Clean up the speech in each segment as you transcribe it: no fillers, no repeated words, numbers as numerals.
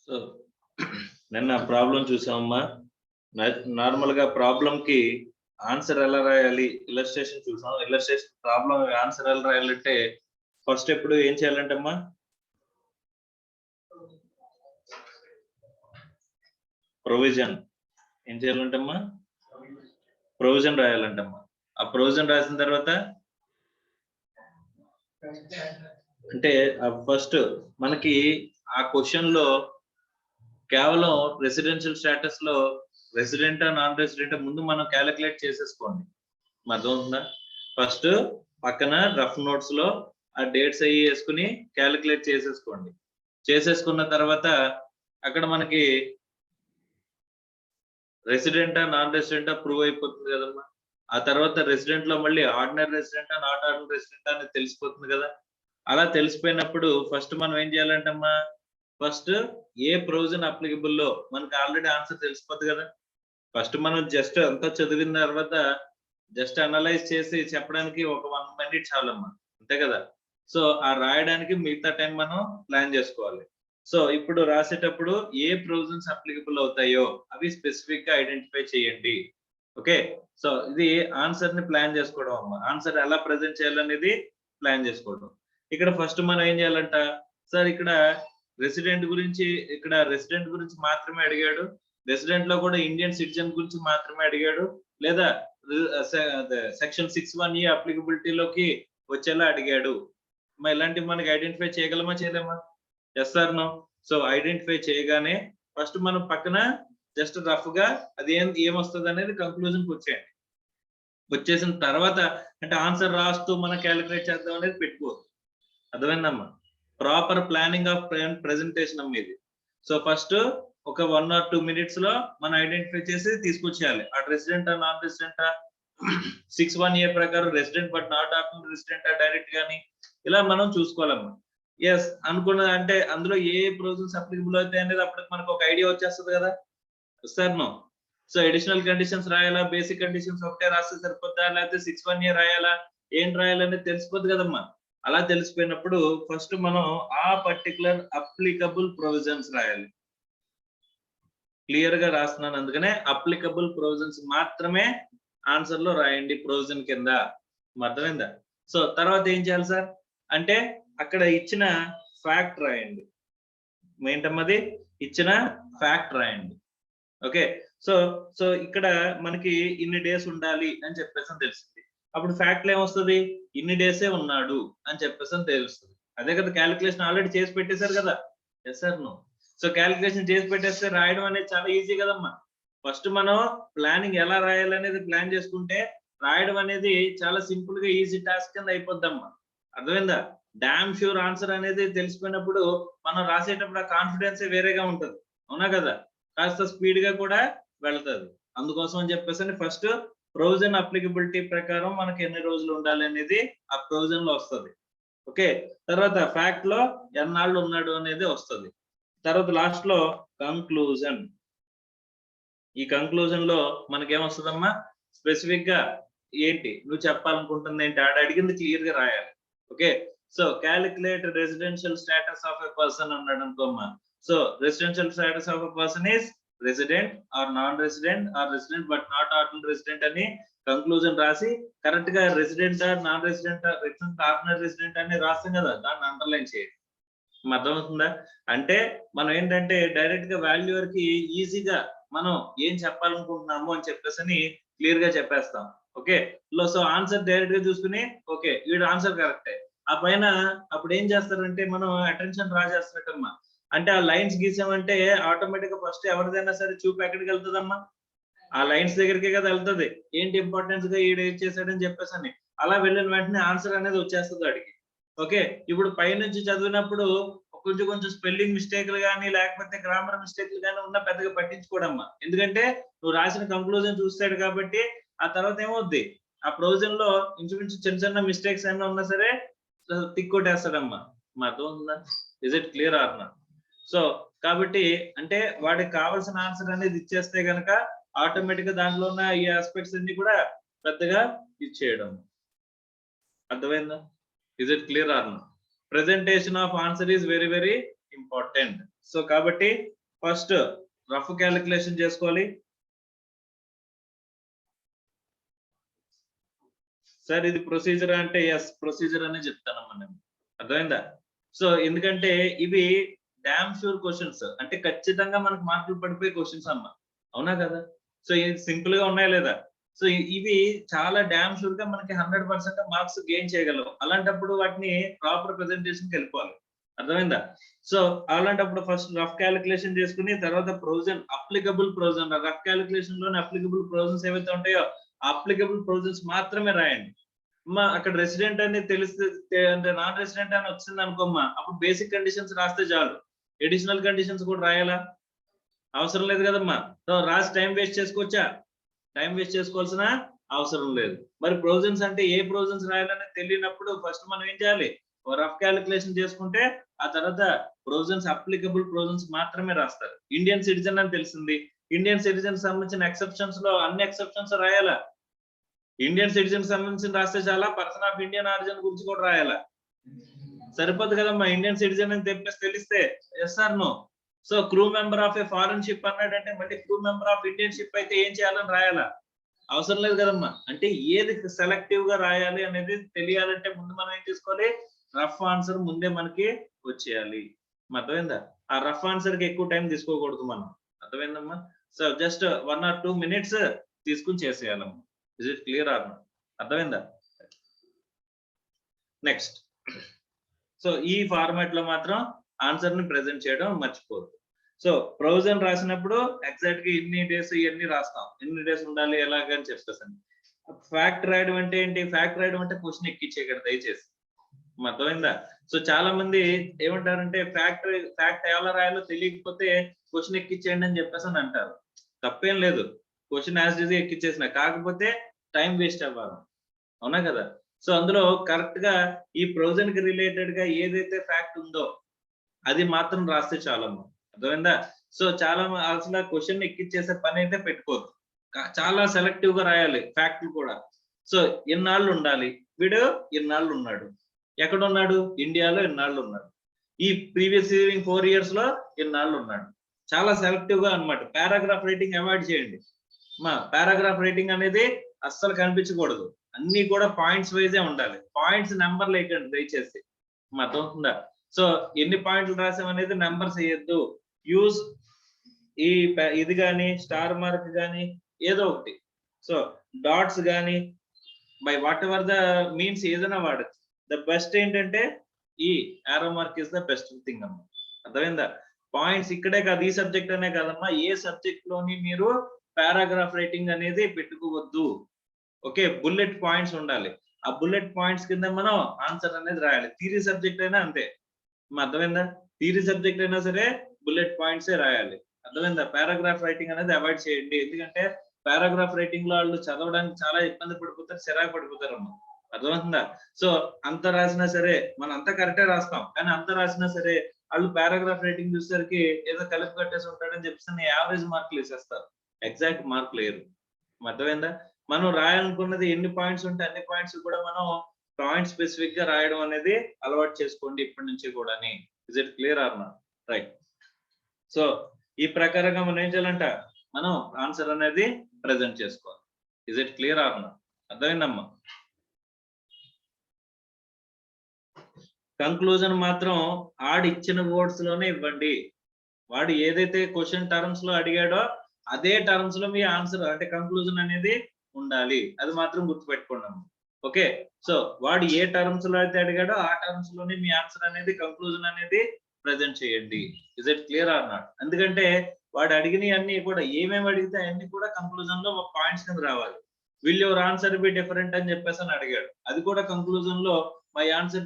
So నిన్న problem చూసామమ్మా. Normal గా problem కి ఆన్సర్ ఎలా రాయాలి, ఇలస్ట్రేషన్ చూసాం. ఇలస్ట్రేషన్ ప్రాబ్లం ఆన్సర్ ఎలా రాయాలంటే ఫస్ట్ ఎప్పుడు ఏం చేయాలంటే అమ్మా, ప్రొవిజన్ ఏం చేయాలంటే అమ్మా, ప్రొవిజన్ రాయాలంటమ్మా. ఆ ప్రొవిజన్ రాసిన తర్వాత అంటే ఫస్ట్ మనకి ఆ క్వశ్చన్ లో కేవలం రెసిడెన్షియల్ స్టేటస్ లో రెసిడెంటా నాన్ రెసిడెంటా ముందు మనం క్యాలిక్యులేట్ చేసేసుకోండి. అర్థమవుతుందా? ఫస్ట్ పక్కన రఫ్ నోట్స్ లో ఆ డేట్స్ అయ్యి వేసుకుని క్యాలిక్యులేట్ చేసేసుకోండి. చేసేసుకున్న తర్వాత అక్కడ మనకి రెసిడెంటా నాన్ రెసిడెంటా ప్రూవ్ అయిపోతుంది కదమ్మా. ఆ తర్వాత రెసిడెంట్ లో మళ్ళీ ఆర్డినరీ రెసిడెంటా నాట్ ఆర్డినరీ రెసిడెంటా అనేది తెలిసిపోతుంది కదా. అలా తెలిసిపోయినప్పుడు ఫస్ట్ మనం ఏం చేయాలంటమ్మా, ఫస్ట్ ఏ ప్రొవిజన్ అప్లికబుల్ లో మనకి ఆల్రెడీ ఆన్సర్ తెలిసిపోతుంది కదా. ఫస్ట్ మనం జస్ట్ అంతా చదివిన తర్వాత జస్ట్ అనలైజ్ చేసి చెప్పడానికి ఒక 1 minute చాలమ్మా, అంతే కదా. సో ఆ రాయడానికి మిగతా టైం మనం ప్లాన్ చేసుకోవాలి. సో ఇప్పుడు రాసేటప్పుడు ఏ ప్రొవిజన్స్ అప్లికబుల్ అవుతాయో అవి స్పెసిఫిక్ గా ఐడెంటిఫై చేయండి. ఓకే, సో ఇది ఆన్సర్ ని ప్లాన్ చేసుకోవడం అమ్మా. ఆన్సర్ ఎలా ప్రజెంట్ చేయాలనేది ప్లాన్ చేసుకోవడం. ఇక్కడ ఫస్ట్ మనం ఏం చేయాలంట, సార్ ఇక్కడ రెసిడెంట్ గురించి మాత్రమే అడిగాడు, రెసిడెంట్ లో కూడా ఇండియన్ సిటిజన్ గురించి మాత్రమే అడిగాడు, లేదా సెక్షన్ 6(1)E అప్లికబిలిటీలోకి వచ్చేలా అడిగాడు. ఇలాంటివి మనకి ఐడెంటిఫై చేయగలమా, చేయలేమా? Yes or no? So identify చేయగానే ఫస్ట్ మనం పక్కన జస్ట్ రఫ్ గా అది ఏమొస్తుంది అనేది కంక్లూజన్ వచ్చేయండి. వచ్చేసిన తర్వాత అంటే ఆన్సర్ రాస్తూ మనం క్యాలిక్యులేట్ చేద్దాం అనేది పెట్టుకోవద్దు. అర్థమైందమ్మా? ప్రాపర్ ప్లానింగ్ ఆఫ్ ప్రెజెంటేషన్ అమ్మ ఇది. సో ఫస్ట్ ఒక 1 or 2 minutes లో మనం ఐడెంటిఫై చేసి తీసుకొచ్చేయాలి. ఆ రెసిడెంటా నాన్ రెసిడెంటా, 6(1)A ప్రకారం రెసిడెంట్ బట్ నాట్ ఆర్డినరీ రెసిడెంటా డైరెక్ట్ గాని ఇలా మనం చూసుకోవాలమ్మా. ఎస్ అనుకున్న అంటే అందులో ఏ ప్రొవిజన్స్ అప్లికబుల్ అవుతాయి అనేది అప్పటికి మనకు ఒక ఐడియా వచ్చేస్తుంది కదా. సార్ నో? సో అడిషనల్ కండిషన్స్ రాయాలా, బేసిక్ కండిషన్స్ ఒకటే రాస్తే సరిపోద్దా, లేకపోతే 6(1)A రాయాలా, ఏం రాయాలనేది తెలిసిపోద్ది కదమ్మా. అలా తెలిసిపోయినప్పుడు ఫస్ట్ మనం ఆ పర్టికులర్ అప్లికబుల్ ప్రొవిజన్స్ రాయాలి. క్లియర్ గా రాస్తున్నాను, అందుకనే అప్లికబుల్ ప్రొవిజన్స్ మాత్రమే ఆన్సర్ లో రాయండి ప్రొవిజన్ కింద. అర్థమైందా? సో తర్వాత ఏం చేయాలి సార్ అంటే అక్కడ ఇచ్చిన ఫ్యాక్ట్ రాయండి. ఏంటమ్మది? ఇచ్చిన ఫ్యాక్ట్ రాయండి. ఓకే, సో ఇక్కడ మనకి ఇన్ని డేస్ ఉండాలి అని చెప్పేసి తెలిసింది. అప్పుడు ఫ్యాక్ట్ ఏమొస్తుంది, ఇన్ని డేసే ఉన్నాడు అని చెప్పేసి తెలుస్తుంది. అదే కదా క్యాలిక్యులేషన్ ఆల్రెడీ చేసి పెట్టేశారు కదా. Yes sir no? So calculation చేసి పెట్టేస్తే రాయడం అనేది చాలా ఈజీ కదమ్మా. ఫస్ట్ మనం ప్లానింగ్ ఎలా రాయాలనేది ప్లాన్ చేసుకుంటే రాయడం అనేది చాలా సింపుల్ గా ఈజీ టాస్క్ కింద అయిపోద్దమ్మా. అర్థమైందా? డామ్ ష్యూర్ ఆన్సర్ అనేది తెలిసిపోయినప్పుడు మనం రాసేటప్పుడు ఆ కాన్ఫిడెన్స్ వేరేగా ఉంటుంది. అవునా కదా? కాస్త స్పీడ్ గా కూడా వెళ్తుంది. అందుకోసం అని చెప్పేసి ఫస్ట్ ప్రొవిజన్ అప్లికబిలిటీ ప్రకారం మనకి ఎన్ని రోజులు ఉండాలి అనేది ఆ ప్రొవిజన్ లో వస్తుంది. ఓకే, తర్వాత ఫ్యాక్ట్ లో ఎన్నాళ్ళు ఉన్నాడు అనేది వస్తుంది. తర్వాత లాస్ట్ లో కంక్లూజన్. ఈ కంక్లూజన్ లో మనకేమొస్తుందమ్మా, స్పెసిఫిక్ గా ఏంటి నువ్వు చెప్పాలనుకుంటుంది ఏంటి ఆడ అడిగింది క్లియర్ గా రాయాలి. Okay, so calculate residential status of a person అన్నాడు అనుకోమ్మా. So residential status of a person is resident or non resident or resident but not ordinary resident అని కంక్లూజన్ రాసి కరెక్ట్ గా resident non resident ordinary resident అని రాస్తాం కదా, దాన్ని underline చేయండి. అర్థమవుతుందా? అంటే మనం ఏంటంటే డైరెక్ట్ గా వాల్యూర్ కి ఈజీగా మనం ఏం చెప్పాలనుకుంటున్నాము అని చెప్పేసి క్లియర్ గా చెప్పేస్తాం. ఓకే, సో ఆన్సర్ డైరెక్ట్ గా చూసుకుని ఓకే వీడు ఆన్సర్ కరెక్టే. ఆ పైన అప్పుడు ఏం చేస్తారంటే మనం అటెన్షన్ డ్రా చేస్తున్నట్టమ్మా. అంటే ఆ లైన్స్ గీసామంటే ఆటోమేటిక్ గా ఫస్ట్ ఎవరిదైనా సరే చూపు ఎక్కడికి వెళ్తుందమ్మా, ఆ లైన్స్ దగ్గరికే కదా వెళ్తుంది. ఏంటి ఇంపార్టెన్స్ గా ఈడు ఏం చేశాడని చెప్పేసి అలా వెళ్ళిన వెంటనే ఆన్సర్ అనేది వచ్చేస్తుంది వాడికి. ఓకే, ఇప్పుడు పైనుంచి చదివినప్పుడు కొంచెం స్పెల్లింగ్ మిస్టేక్లు కానీ లేకపోతే గ్రామర్ మిస్టేక్లు కానీ ఉన్నా పెద్దగా పట్టించుకోడమ్మా. ఎందుకంటే నువ్వు రాసిన కంక్లూజన్ చూస్తాడు కాబట్టి ఆ తర్వాత ఏమవుద్ది, ఆ ప్రొవిజన్ లో ఇంచుమించు చిన్న మిస్టేక్స్ ఏమైనా ఉన్నా సరే తిక్కొట్టేస్తాడమ్మా. మా అర్థం ఉందా? Is it clear or not? So కాబట్టి అంటే వాడికి కావాల్సిన ఆన్సర్ అనేది ఇచ్చేస్తే గనక ఆటోమేటిక్ గా దాంట్లో ఉన్న ఈ ఆస్పెక్ట్స్ అన్ని కూడా పెద్దగా ఇచ్చేయడం. అర్థమైందా? Is it clear or not? Presentation of answer is very important. So కాబట్టి ఫస్ట్ రఫ్ క్యాలిక్యులేషన్ చేసుకోవాలి. సార్ ఇది ప్రొసీజర్ అంటే ఎస్ ప్రొసీజర్ అని చెప్తానమ్మా నేను. అర్థమైందా? సో ఎందుకంటే ఇవి డామ్ షూర్ క్వశ్చన్స్, అంటే ఖచ్చితంగా మనకు మార్కులు పడిపోయే క్వశ్చన్స్ అమ్మా, అవునా కదా? సో ఇది సింపుల్ గా ఉన్నాయా లేదా? సో ఇవి చాలా డామ్ షూర్ గా మనకి 100% మార్క్స్ గెయిన్ చేయగలవు. అలాంటప్పుడు వాటిని ప్రాపర్ ప్రెజెంటేషన్ కి వెళ్ళిపోవాలి. అర్థమైందా? సో అలాంటప్పుడు ఫస్ట్ రఫ్ క్యాలిక్యులేషన్ చేసుకుని తర్వాత provision applicable provision, rough calculation లోని అప్లికబుల్ ప్రొవిజన్స్ ఏవైతే ఉంటాయో అప్లికబుల్ ప్రొవిజన్స్ మాత్రమే రాయండి. అమ్మా అక్కడ రెసిడెంట్ అని తెలిస్తే అంటే నాన్ రెసిడెంట్ అని వచ్చింది అనుకోమ్మా, అప్పుడు బేసిక్ కండిషన్స్ రాస్తే చాలు. ఎడిషనల్ కండిషన్స్ కూడా రాయాలా? అవసరం లేదు కదమ్మా. సో రాసి టైం వేస్ట్ చేసుకోవచ్చా? టైం వేస్ట్ చేసుకోవాల్సిన అవసరం లేదు. మరి ప్రొవిజన్స్ అంటే ఏ ప్రొవిజన్స్ రాయాలని తెలియనప్పుడు ఫస్ట్ మనం ఏం చేయాలి? రఫ్ క్యాలిక్యులేషన్ చేసుకుంటే ఆ తర్వాత ప్రొవిజన్స్ అప్లికబుల్ ప్రొవిజన్స్ మాత్రమే రాస్తారు. ఇండియన్ సిటిజన్ అని తెలిసింది, ఇండియన్ సిటిజన్ సంబంధించిన ఎక్సెప్షన్స్ లో అన్ని ఎక్సెప్షన్స్ రాయాలా? ఇండియన్ సిటిజన్ సంబంధించిన రాస్తే చాలా, పర్సన్ ఆఫ్ ఇండియన్ ఆరిజిన్ గురించి కూడా రాయాలా? సరిపోదు కదమ్మా. ఇండియన్ సిటిజన్ అని తెలిస్తే yes or no. So crew member of a foreign ship అన్నాడంటే మళ్ళీ crew member of Indian ship అయితే ఏం చేయాలని రాయాలా? అవసరం లేదు కదమ్మా. అంటే ఏది సెలెక్టివ్ గా రాయాలి అనేది తెలియాలంటే ముందు మనం ఏం చేసుకోవాలి? రఫ్ ఆన్సర్ ముందే మనకి వచ్చేయాలి. అర్థమైందా? ఆ రఫ్ ఆన్సర్ కి ఎక్కువ టైం తీసుకోకూడదు మనం. అర్థమైందమ్మా? సో జస్ట్ 1 or 2 minutes తీసుకుని చేసేయాలమ్మా. Is it clear or not? అర్థమైందా? నెక్స్ట్, సో ఈ ఫార్మాట్ లో మాత్రం ఆన్సర్ ని ప్రెజెంట్ చేయడం మర్చిపోవద్దు. సో ప్రొవిజన్ రాసినప్పుడు ఎగ్జాక్ట్ గా ఇన్ని డేస్ ఇవన్నీ రాస్తాం, ఎన్ని డేస్ ఉండాలి ఎలాగని చెప్పేసాను. ఫ్యాక్ట్ రాయడం అంటే ఏంటి? ఫ్యాక్ట్ రాయడం అంటే క్వశ్చన్ ఎక్కించేయగలరు దయచేసి. అర్థమైందా? సో చాలా మంది ఏమంటారంటే ఫ్యాక్ట్ ఎలా రాయాలో తెలియకపోతే క్వశ్చన్ ఎక్కించేయండి అని చెప్పేసి అని అంటారు. తప్పేం లేదు, క్వశ్చన్ యాజ్ ఈజీ ఎక్కించేసిన, కాకపోతే టైం వేస్ట్ అవ్వాలి, అవునా కదా? సో అందులో కరెక్ట్ గా ఈ ప్రొవిజన్ కి రిలేటెడ్ గా ఏదైతే ఫ్యాక్ట్ ఉందో అది మాత్రం రాస్తే చాలమ్మా. అర్థమైందా? సో చాలా అసలు క్వశ్చన్ ఎక్కించేసే పని అయితే పెట్టుకోవద్దు, చాలా సెలెక్టివ్ గా రాయాలి ఫ్యాక్ట్లు కూడా. సో ఎన్నాళ్ళు ఉండాలి, వీడు ఎన్నాళ్ళు ఉన్నాడు, ఎక్కడ ఉన్నాడు, ఇండియాలో ఎన్నాళ్ళు ఉన్నాడు, ఈ ప్రీవియస్ 4 years లో ఎన్నాళ్ళు ఉన్నాడు, చాలా సెలెక్టివ్ గా అన్నమాట. పారాగ్రాఫ్ రైటింగ్ అవాయిడ్ చేయండి మా. పారాగ్రాఫ్ రైటింగ్ అనేది అస్సలు కనిపించకూడదు, అన్ని కూడా పాయింట్స్ వైజే ఉండాలి. పాయింట్స్ నెంబర్ లేకండి దయచేసి, అర్థమవుతుందా? సో ఎన్ని పాయింట్లు రాసాం అనేది నెంబర్స్ వేయద్దు. యూజ్ ఈ ఇది కానీ స్టార్ మార్క్ కానీ ఏదో ఒకటి, సో డాట్స్ కానీ by what ever the means ఏదైనా వాడచ్చు. ద బెస్ట్ ఏంటంటే ఈ ఆరో mark is the best thing అమ్మా. అర్థమైందా? పాయింట్స్ ఇక్కడే కాదు, ఈ సబ్జెక్ట్ అనే కాదమ్మా, ఏ సబ్జెక్ట్ లోని మీరు పారాగ్రాఫ్ రైటింగ్ అనేది పెట్టుకోవద్దు. ఓకే, బుల్లెట్ పాయింట్స్ ఉండాలి. ఆ బుల్లెట్ పాయింట్స్ కింద మనం ఆన్సర్ అనేది రాయాలి. థియరీ సబ్జెక్ట్ అయినా అంతే, అర్థమైందా? థియరీ సబ్జెక్ట్ అయినా సరే బుల్లెట్ పాయింట్స్ రాయాలి. అర్థమైందా? పారాగ్రాఫ్ రైటింగ్ అనేది అవాయిడ్ చేయండి. ఎందుకంటే పారాగ్రాఫ్ రైటింగ్ లో వాళ్ళు చదవడానికి చాలా ఇబ్బంది పడిపోతారు, చిరాకు పడిపోతారు అమ్మా. అర్థమవుతుందా? సో అంత రాసినా సరే మనం అంతా కరెక్టే రాస్తాం, కానీ అంత రాసినా సరే వాళ్ళు పారాగ్రాఫ్ రైటింగ్ చూసేసరికి ఏదో కలిపి కట్టేసి ఉంటాడని చెప్పేసి యావరేజ్ మార్కులు వేసేస్తారు, ఎగ్జాక్ట్ మార్కులు లేరు. అర్థమైందా? మనం రాయాలనుకున్నది ఎన్ని పాయింట్స్ ఉంటే అన్ని పాయింట్స్ కూడా మనం పాయింట్ స్పెసిఫిక్ గా రాయడం అనేది అలవాటు చేసుకోండి ఇప్పటి నుంచి కూడా. Is it clear or not? Right. So ఈ ప్రకారంగా మనం ఏం చేయాలంట, మనం ఆన్సర్ అనేది ప్రెజెంట్ చేసుకోవాలి. Is it clear or not? అర్థమైందమ్మా? కంక్లూజన్ మాత్రం ఆడు ఇచ్చిన వర్డ్స్ లోనే ఇవ్వండి. వాడు ఏదైతే క్వశ్చన్ టర్మ్స్ లో అడిగాడో అదే టర్మ్స్ లో మీ ఆన్సర్ అంటే కంక్లూజన్ అనేది ఉండాలి. అది మాత్రం గుర్తుపెట్టుకోండి. ఓకే, సో వాడు ఏ టర్మ్స్ లో అయితే అడిగాడో ఆ టర్మ్స్ లోనే మీ ఆన్సర్ అనేది కంక్లూజన్ అనేది ప్రెజెంట్ చేయండి. Is it clear or not? ఎందుకంటే వాడు అడిగిన అన్ని కూడా ఏమేమి అడిగితే అన్ని కూడా కంక్లూజన్ లో పాయింట్స్ కింద రావాలి. Will your answer be different అని చెప్పేసి అని అడిగాడు, అది కూడా కంక్లూజన్ లో my answer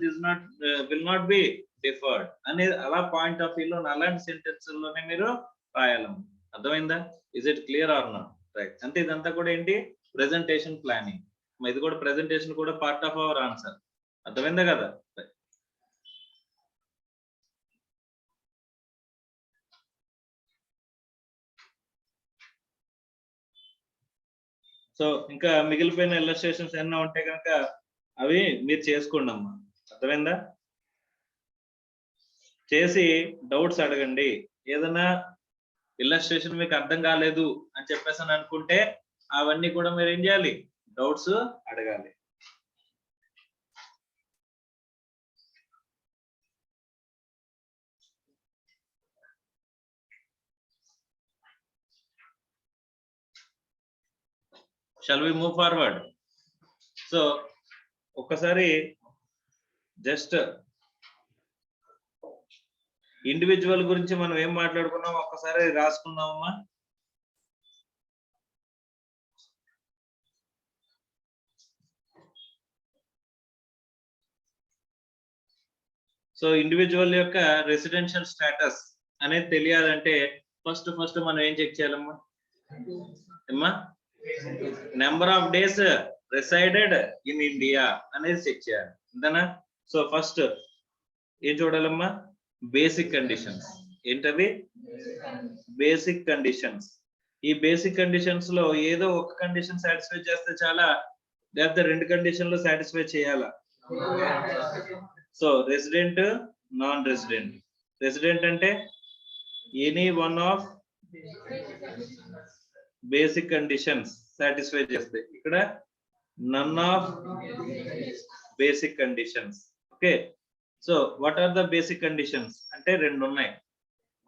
will not be deferred అనేది అలా పాయింట్ ఆఫ్ వ్యూ లో అలాంటి సెంటెన్స్ లోనే మీరు రాయాలమ్మ. అర్థమైందా? Is it clear or not? Right. అంటే ఇదంతా కూడా ఏంటి, ప్రెజెంటేషన్ ప్లానింగ్. ఇది కూడా ప్రెజెంటేషన్ కూడా పార్ట్ ఆఫ్ అవర్ ఆన్సర్. అర్థమైందా కదా? సో ఇంకా మిగిలిపోయిన ఇల్లస్ట్రేషన్స్ ఏమన్నా ఉంటే కనుక అవి మీరు చేసుకోండి అమ్మా. అర్థమైందా? చేసి డౌట్స్ అడగండి. ఏదైనా ఇల్లస్ట్రేషన్ మీకు అర్థం కాలేదు అని చెప్పేసి అని అనుకుంటే అవన్నీ కూడా మీరు ఏం చేయాలి, డౌట్స్ అడగాలి. Shall we move forward? So ఒక్కసారి జస్ట్ ఇండివిజువల్ గురించి మనం ఏం మాట్లాడుకున్నాం ఒక్కసారి రాసుకుందామమ్మా. సో ఇండివిజువల్ యొక్క రెసిడెన్షియల్ స్టేటస్ అనేది తెలియాలంటే ఫస్ట్ మనం ఏం చెక్ చేయాలమ్మా? అమ్మా number of days resided in India అనేది చెక్ చేయాలి, అంతేనా? సో ఫస్ట్ ఏం చూడాలమ్మా? Basic conditions. ఏంటవి? Basic conditions. ఈ బేసిక్ కండిషన్స్ లో ఏదో ఒక కండిషన్ సాటిస్ఫై చేస్తే చాలా, లేకపోతే రెండు కండిషన్లు సాటిస్ఫై చేయాలా? So resident, non resident. Resident అంటే any one of basic conditions satisfy చేస్తాయి. ఇక్కడ none of basic conditions. Okay, so what are the basic conditions అంటే రెండు ఉన్నాయి.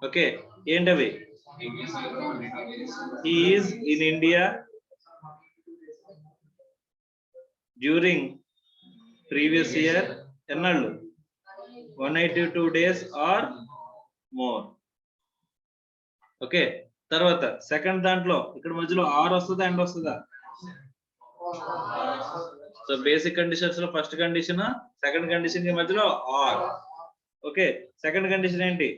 ఓకే, ఏంటవి? He is in India during previous year ఎన్నాళ్ళు? 182 days or more. Okay, తర్వాత second దాంట్లో ఇక్కడ మధ్యలో ఆర్ వస్తుందా ఎండ్ వస్తుందా? సో బేసిక్ కండిషన్స్ లో ఫస్ట్ కండిషన్, సెకండ్ కండిషన్ కి మధ్యలో ఆర్. ఓకే, సెకండ్ కండిషన్ ఏంటి?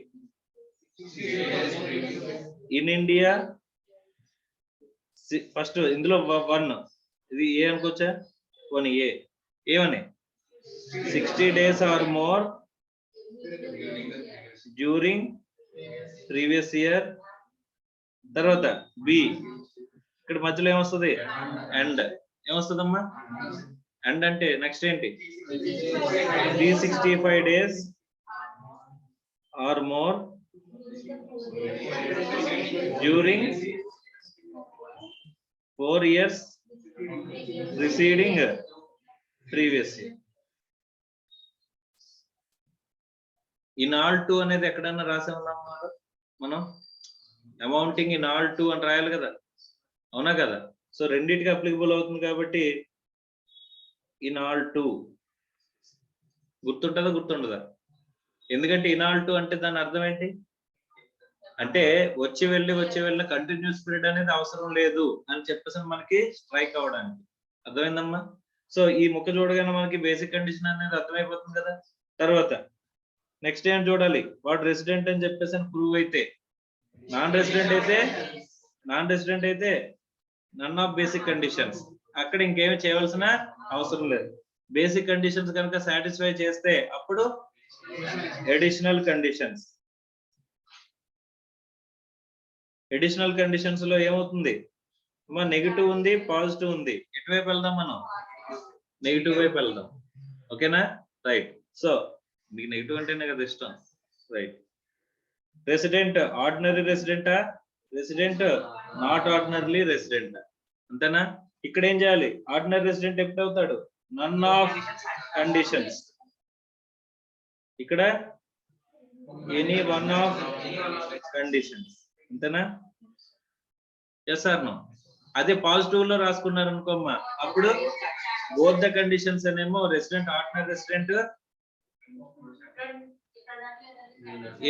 In India. ఫస్ట్ ఇందులో 1 ఇది ఏ అనుకోవచ్చా? 1A. ఏమని? 60 days or more during previous year. తర్వాత బి, ఇక్కడ మధ్యలో ఏమొస్తుంది? అండ్. ఏమొస్తుందమ్మా? అండ్ అంటే నెక్స్ట్ ఏంటి? 365 days or more during 4 years preceding previous year. In all two అనేది ఎక్కడన్నా రాసే ఉన్నామా మనం? అమౌంటింగ్ ఇన్ ఆల్ టు అని రాయాలి కదా, అవునా కదా? సో రెండింటికి అప్లికబుల్ అవుతుంది కాబట్టి ఇన్ ఆల్ టు. గుర్తుండదా? ఎందుకంటే ఇన్ ఆల్ టు అంటే దాని అర్థం ఏంటి అంటే వచ్చి వెళ్ళిన కంటిన్యూస్ పీరియడ్ అనేది అవసరం లేదు అని చెప్పేసి మనకి స్ట్రైక్ అవ్వడానికి. అర్థమైందమ్మా? సో ఈ ముక్క చూడగానే మనకి బేసిక్ కండిషన్ అనేది అర్థమైపోతుంది కదా. తర్వాత నెక్స్ట్ ఏం చూడాలి? వాడు రెసిడెంట్ అని చెప్పేసి ప్రూవ్ అయితే. నాన్ రెసిడెంట్ అయితే నన్ ఆఫ్ బేసిక్ కండిషన్స్. అక్కడ ఇంకేమి చేయవలసిన అవసరం లేదు. బేసిక్ కండిషన్స్ కనుక సాటిస్ఫై చేస్తే అప్పుడు అడిషనల్ కండిషన్స్. అడిషనల్ కండిషన్స్ లో ఏమవుతుంది? నెగిటివ్ ఉంది, పాజిటివ్ ఉంది. ఎటువైపు వెళ్దాం మనం? నెగిటివ్ వైపు వెళ్దాం. ఓకేనా? రైట్. సో మీకు నెగిటివ్ అంటేనే కదా ఇష్టం, రైట్? రెసిడెంట్ ఆర్డినరీ రెసిడెంటా? రెసిడెంట్ నాట్ ఆర్డినరీ రెసిడెంట్, అంతేనా? ఇక్కడ ఏం చేయాలి? ఆర్డినరీ రెసిడెంట్ ఎప్పుడు అవుతాడు? None of conditions. ఇక్కడ ఎనీ వన్ ఆఫ్ కండిషన్స్, అంతేనా? Yes or no? అదే పాజిటివ్ లో రాసుకున్నారు అనుకోమ్మా, అప్పుడు బోత్ ద కండిషన్స్ అనేమో resident, ordinary resident,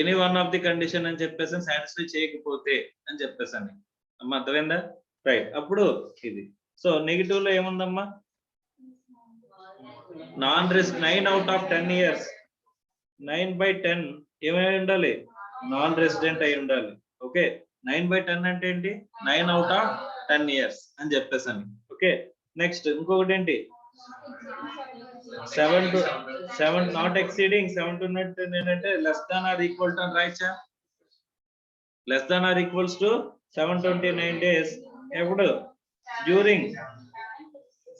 any one of the condition అని చెప్పేసి సాటిస్ఫై చేయకపోతే అని చెప్పేసి అని. అమ్మా అర్థమైందా? రైట్. అప్పుడు ఇది. సో నెగిటివ్ లో ఏముందమ్మా? Non res 9 out of 10 years, 9/10 ఏమై ఉండాలి? నాన్ రెసిడెంట్ అయి ఉండాలి. ఓకే, 9/10 అంటే ఏంటి? 9 out of 10 years అని చెప్పేసి అని. ఓకే, నెక్స్ట్ ఇంకొకటి ఏంటి? 7 నాట్ ఎక్సీడింగ్ 7 to ఏంటంటే less than or equal to అని రాయచ్చా? Less than or equals to 729 days. ఎప్పుడు? During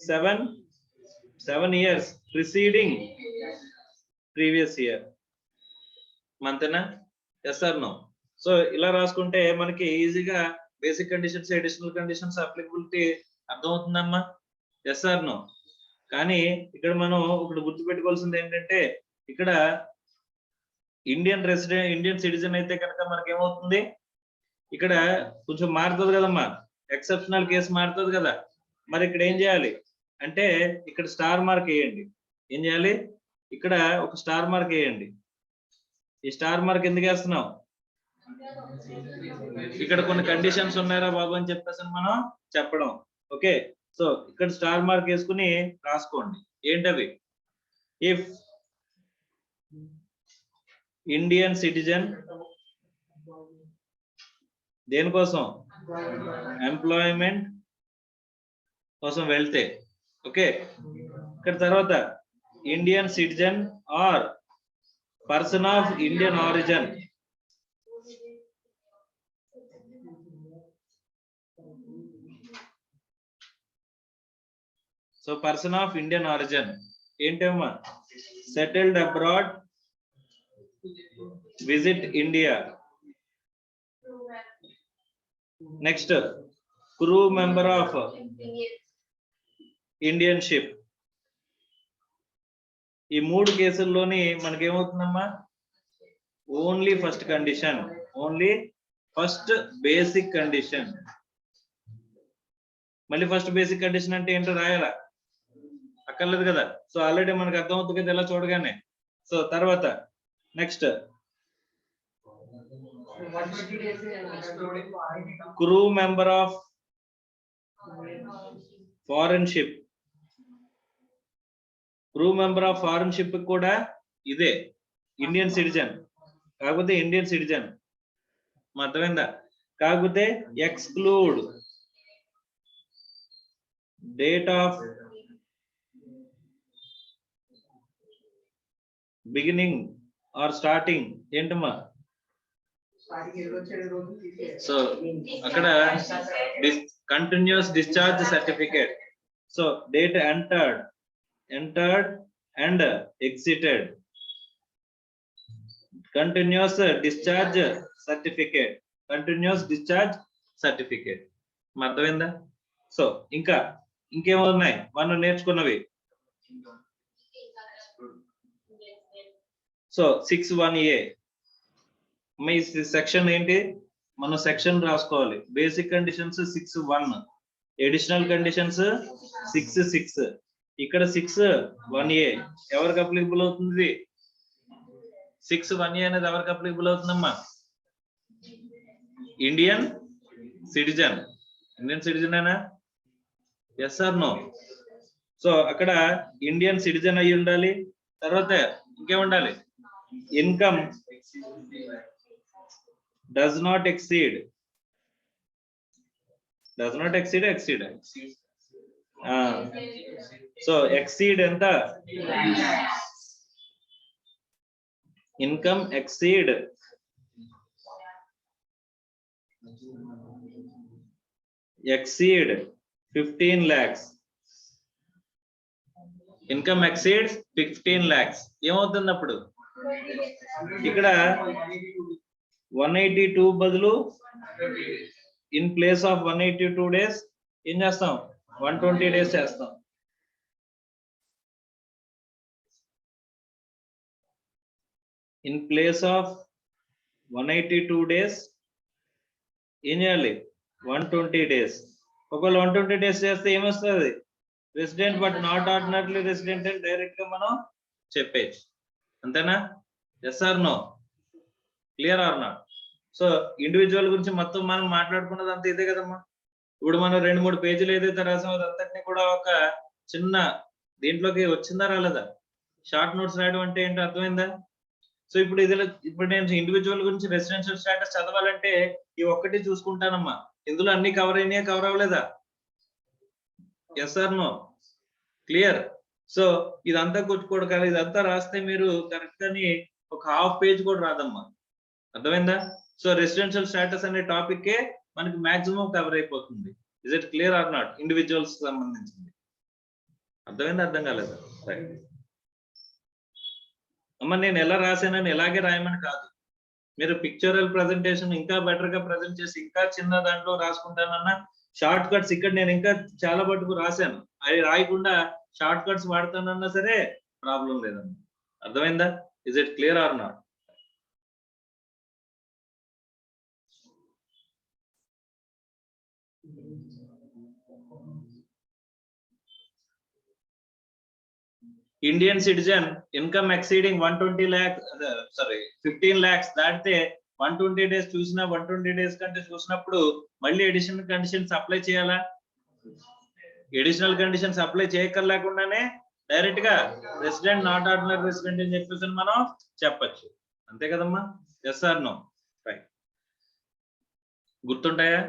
7 years preceding previous year. అంతేనా? Yes or no? సో ఇలా రాసుకుంటే మనకి ఈజీగా basic conditions, additional conditions, applicability అర్థమవుతుందమ్మా? Yes or no? కానీ ఇక్కడ మనం ఒకటి గుర్తుపెట్టుకోవాల్సింది ఏంటంటే, ఇక్కడ ఇండియన్ సిటిజన్ అయితే కనుక మనకి ఏమవుతుంది, ఇక్కడ కొంచెం మారుతుంది కదమ్మా, ఎక్సెప్షనల్ కేసు మారుతుంది కదా. మరి ఇక్కడ ఏం చేయాలి అంటే, ఇక్కడ స్టార్ మార్క్ వేయండి. ఏం చేయాలి? ఇక్కడ ఒక స్టార్ మార్క్ వేయండి. ఈ స్టార్ మార్క్ ఎందుకు వేస్తున్నాం? ఇక్కడ కొన్ని కండిషన్స్ ఉన్నాయరా బాబు అని చెప్పేసి మనం చెప్పడం. ఓకే, సో ఇక్కడ స్టార్ మార్క్ వేసుకుని రాసుకోండి. ఏంటవి? ఇఫ్ ఇండియన్ సిటిజన్ దేనికోసం? ఎంప్లాయ్మెంట్ కోసం వెళ్తే. ఓకే, ఇక్కడ తర్వాత Indian citizen or person of Indian origin. So person of Indian origin ఏంటమ్మా? Settled abroad, visit India. Next crew member of Indian ship. ఈ 3 కేసుల్లోని మనకేమవుతుందమ్మా? Only first condition, only first basic condition. మళ్ళీ first basic condition అంటే ఏంటో రాయాలా? అక్కర్లేదు కదా. So already మనకు అర్థమవుతుంది కదా ఇలా చూడగానే. సో తర్వాత next crew member of foreign ship. Crew member of foreign ship కూడా ఇదే ఇండియన్ సిటిజన్, కాకపోతే ఇండియన్ సిటిజన్. అర్థమైందా? కాకపోతే exclude date of beginning are starting. ఏంటమ్మా? సో అక్కడ continuous discharge certificate. So date entered and exited. Continuous discharge certificate. అర్థమైందా? So ఇంకేమున్నాయి మనం నేర్చుకున్నవి? సో 6(1)A మీ సెక్షన్ ఏంటి? మనం సెక్షన్ రాసుకోవాలి. Basic conditions 6(1), additional conditions 6(6). ఇక్కడ 6(1)A ఎవరికి అప్లికబుల్ అవుతుంది? 6(1)A అనేది ఎవరికి అప్లికబుల్ అవుతుందమ్మా? Indian citizen. ఇండియన్ సిటిజన్ అయినా? Yes or no? సో అక్కడ ఇండియన్ సిటిజన్ అయి ఉండాలి. తర్వాత ఇంకేముండాలి? Income does not exceed. So exceed ఎంత? Income exceed 15 lakhs. Income exceed 15 lakhs. ఏమవుతుంది అప్పుడు? ఇక్కడ 182 బదులు ఇన్ ప్లేస్ ఆఫ్ 182 days ఏం చేస్తాం? 120 days చేస్తాం. ఇన్ ప్లేస్ ఆఫ్ 182 days ఏం చేయాలి? 120 days. ఒకవేళ 120 days చేస్తే ఏమొస్తుంది? Resident but not ordinary resident అని డైరెక్ట్ గా మనం చెప్పేసి. అంతేనా? Yes or no? Clear or not? So individual గురించి మొత్తం మనం మాట్లాడుకున్నది అంతా ఇదే కదమ్మా. ఇప్పుడు మనం 2-3 పేజీలు ఏదైతే రాసామో అదంతటినీ కూడా ఒక చిన్న దీంట్లోకి వచ్చిందా రాలేదా? షార్ట్ నోట్స్ రాయడం అంటే ఏంటో అర్థమైందా? సో ఇప్పుడు నేను ఇండివిజువల్ గురించి రెసిడెన్షియల్ స్టేటస్ చదవాలంటే ఈ ఒక్కటి చూసుకుంటానమ్మా. ఇందులో అన్ని కవర్ అయినాయా, కవర్ అవ్వలేదా? Yes or no? Clear? So ఇదంతా కూర్చుకోవడం, ఇదంతా రాస్తే మీరు కరెక్ట్ అని ఒక హాఫ్ పేజ్ కూడా రాదమ్మా. అర్థమైందా? సో రెసిడెన్షియల్ స్టేటస్ అనే టాపిక్ మనకి మాక్సిమం కవర్ అయిపోతుంది. Is it clear or not? Individuals సంబంధించింది. అర్థమైందా? అర్థం కాలేదా? రైట్ అమ్మ, నేను ఎలా రాసానని ఎలాగే రాయమని కాదు, మీరు పిక్చరల్ ప్రెజెంటేషన్ ఇంకా బెటర్ గా ప్రెజెంట్ చేసి ఇంకా చిన్న దాంట్లో రాసుకుంటానన్నా షార్ట్ కట్స్ ఇక్కడ నేను ఇంకా చాలా మటుకు రాశాను, అవి రాయకుండా షార్ట్ కట్స్ వాడతానన్నా సరే ప్రాబ్లం లేదన్న. అర్థమైందా? Is it clear or not? Indian citizen income exceeding 120 lakh, 15 lakhs దాటితే 120 days చూసినా 120 days కంటే చూసినప్పుడు మళ్ళీ అడిషనల్ కండిషన్స్ అప్లై చేయాలా? అడిషనల్ కండిషన్స్ అప్లై చేయక్కర్లేకుండానే డైరెక్ట్ గా రెసిడెంట్ నాట్ ఆర్డినరీ రెసిడెంట్ అని చెప్పేసి మనం చెప్పచ్చు. అంతే కదమ్మా? Yes or no? రైట్. గుర్తుంటాయా?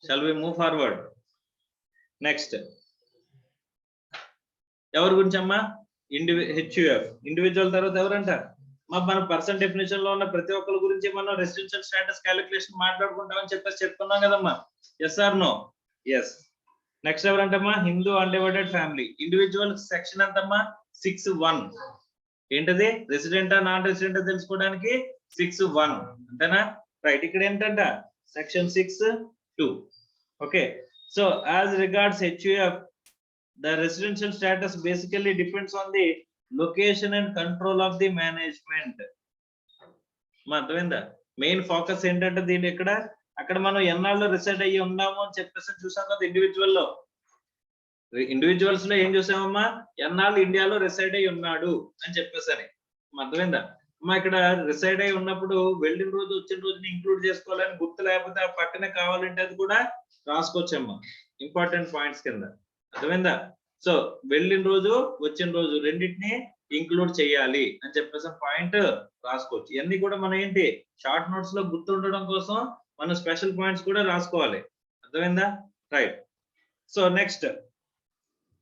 Shall we move forward? Next ఎవరి గురించి అమ్మా? హెచ్యుఎఫ్. ఇండివిజువల్ తర్వాత ఎవరంట? మన పర్సన్ డెఫినేషన్ లో ఉన్న ప్రతి ఒక్కరి గురించి మనం రెసిడెన్షియల్ స్టేటస్ క్యాలిక్యులేషన్ మాట్లాడుకుంటామని చెప్పేసి చెప్పుకున్నాం కదమ్మా. Yes or no? Yes. Next ఎవరంటమ్మా? Hindu undivided family. Individual section ఎంతమ్మా? 6(1). ఏంటది? రెసిడెంటా నాన్ రెసిడెంటా తెలుసుకోవడానికి 6(1). అంతేనా? రైట్. ఇక్కడ ఏంటంట? Section 6(2). Okay. So as regards HUF, the residential status basically depends on the location and control of the management. అర్థమైందా? మెయిన్ ఫోకస్ ఏంటంటే దీని ఇక్కడ అక్కడ మనం ఎన్నాళ్ళు రిసైడ్ అయ్యి ఉన్నాము అని చెప్పేసి చూసాం కదా. ఇండివిజువల్స్ లో ఏం చూసామమ్మా? ఎన్నాళ్ళు ఇండియాలో రిసైడ్ అయ్యి ఉన్నాడు అని చెప్పేసి. అర్థమైందా అమ్మా? ఇక్కడ రిసైడ్ అయ్యి ఉన్నప్పుడు వెళ్ళిన రోజు వచ్చిన రోజుని ఇంక్లూడ్ చేసుకోవాలని గుర్తు లేకపోతే ఆ పక్కనే కావాలంటే అది కూడా రాసుకోవచ్చమ్మా, ఇంపార్టెంట్ పాయింట్స్ కింద. అర్థమైందా? సో వెళ్ళిన రోజు వచ్చిన రోజు రెండింటిని ఇంక్లూడ్ చేయాలి అని చెప్పేసి పాయింట్ రాసుకోవచ్చు. ఇవన్నీ కూడా మనం ఏంటి షార్ట్ నోట్స్ లో గుర్తుండడం కోసం మనం స్పెషల్ పాయింట్స్ కూడా రాసుకోవాలి. అర్థమైందా? రైట్. సో నెక్స్ట్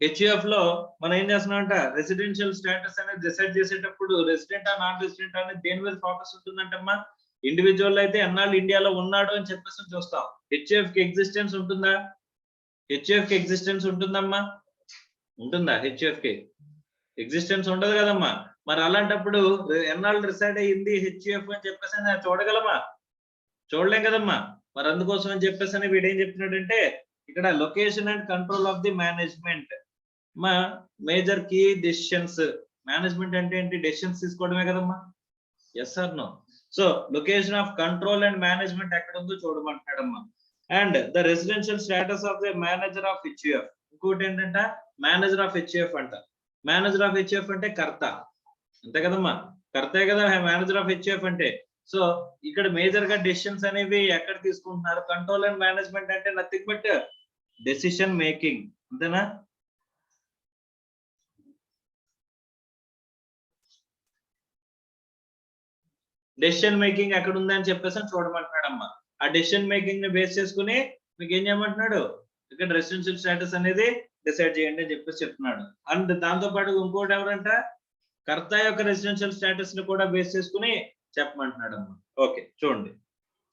హెచ్యుఎఫ్ లో మనం ఏం చేస్తున్నామంట? రెసిడెన్షియల్ స్టేటస్ అనేది డిసైడ్ చేసేటప్పుడు రెసిడెంటా నాన్ రెసిడెంట్ అనేది దేని మీద ఫోకస్ ఉంటుందంటమ్మా? ఇండివిజువల్ అయితే ఎన్నాళ్ళు ఇండియాలో ఉన్నాడు అని చెప్పేసి చూస్తాం. హెచ్యుఎఫ్ కి ఎగ్జిస్టెన్స్ ఉంటుందా? హెచ్యుఎఫ్ కి ఎగ్జిస్టెన్స్ ఉంటుందమ్మా? ఉంటుందా? హెచ్యుఎఫ్ కి ఎగ్జిస్టెన్స్ ఉండదు కదమ్మా. మరి అలాంటప్పుడు ఎన్నాళ్ళు రిసైడ్ అయ్యింది హెచ్యుఎఫ్ అని చెప్పేసి చూడగలమా? చూడలేం కదమ్మా. మరి అందుకోసం అని చెప్పేసి వీడు ఏం చెప్తున్నాడంటే ఇక్కడ location and control of the management మా మేజర్ కీ డెసిషన్స్. మేనేజ్మెంట్ అంటే ఏంటి? డెసిషన్స్ తీసుకోవడమే కదమ్మా. Yes or no? So location of control and management ఎక్కడ ఉందో చూడమంటాడమ్మా. And the residential status of the manager of HUF. ఇంకోటి ఏంటంటే మేనేజర్ ఆఫ్ హెచ్యుఎఫ్ అంట. మేనేజర్ ఆఫ్ హెచ్యుఎఫ్ అంటే కర్త, అంతే కదమ్మా? కర్తే కదా మేనేజర్ ఆఫ్ హెచ్యుఎఫ్ అంటే. సో ఇక్కడ మేజర్ గా డెసిషన్స్ అనేవి ఎక్కడ తీసుకుంటున్నారు? కంట్రోల్ అండ్ మేనేజ్మెంట్ అంటే నథింగ్ బట్ డెసిషన్ మేకింగ్. అంతేనా? డెసిషన్ మేకింగ్ ఎక్కడ ఉందని చెప్పేసి చూడమంటున్నాడమ్మా. ఆ డెసిషన్ మేకింగ్ ని బేస్ చేసుకుని మీకు ఏం చేయమంటున్నాడు? ఇక్కడ రెసిడెన్షియల్ స్టేటస్ అనేది డిసైడ్ చేయండి అని చెప్పేసి చెప్తున్నాడు. అండ్ దాంతో పాటు ఇంకోటి ఎవరంట? కర్త యొక్క రెసిడెన్షియల్ స్టేటస్ ని కూడా బేస్ చేసుకుని చెప్పమంటున్నాడు అమ్మా. ఓకే చూడండి.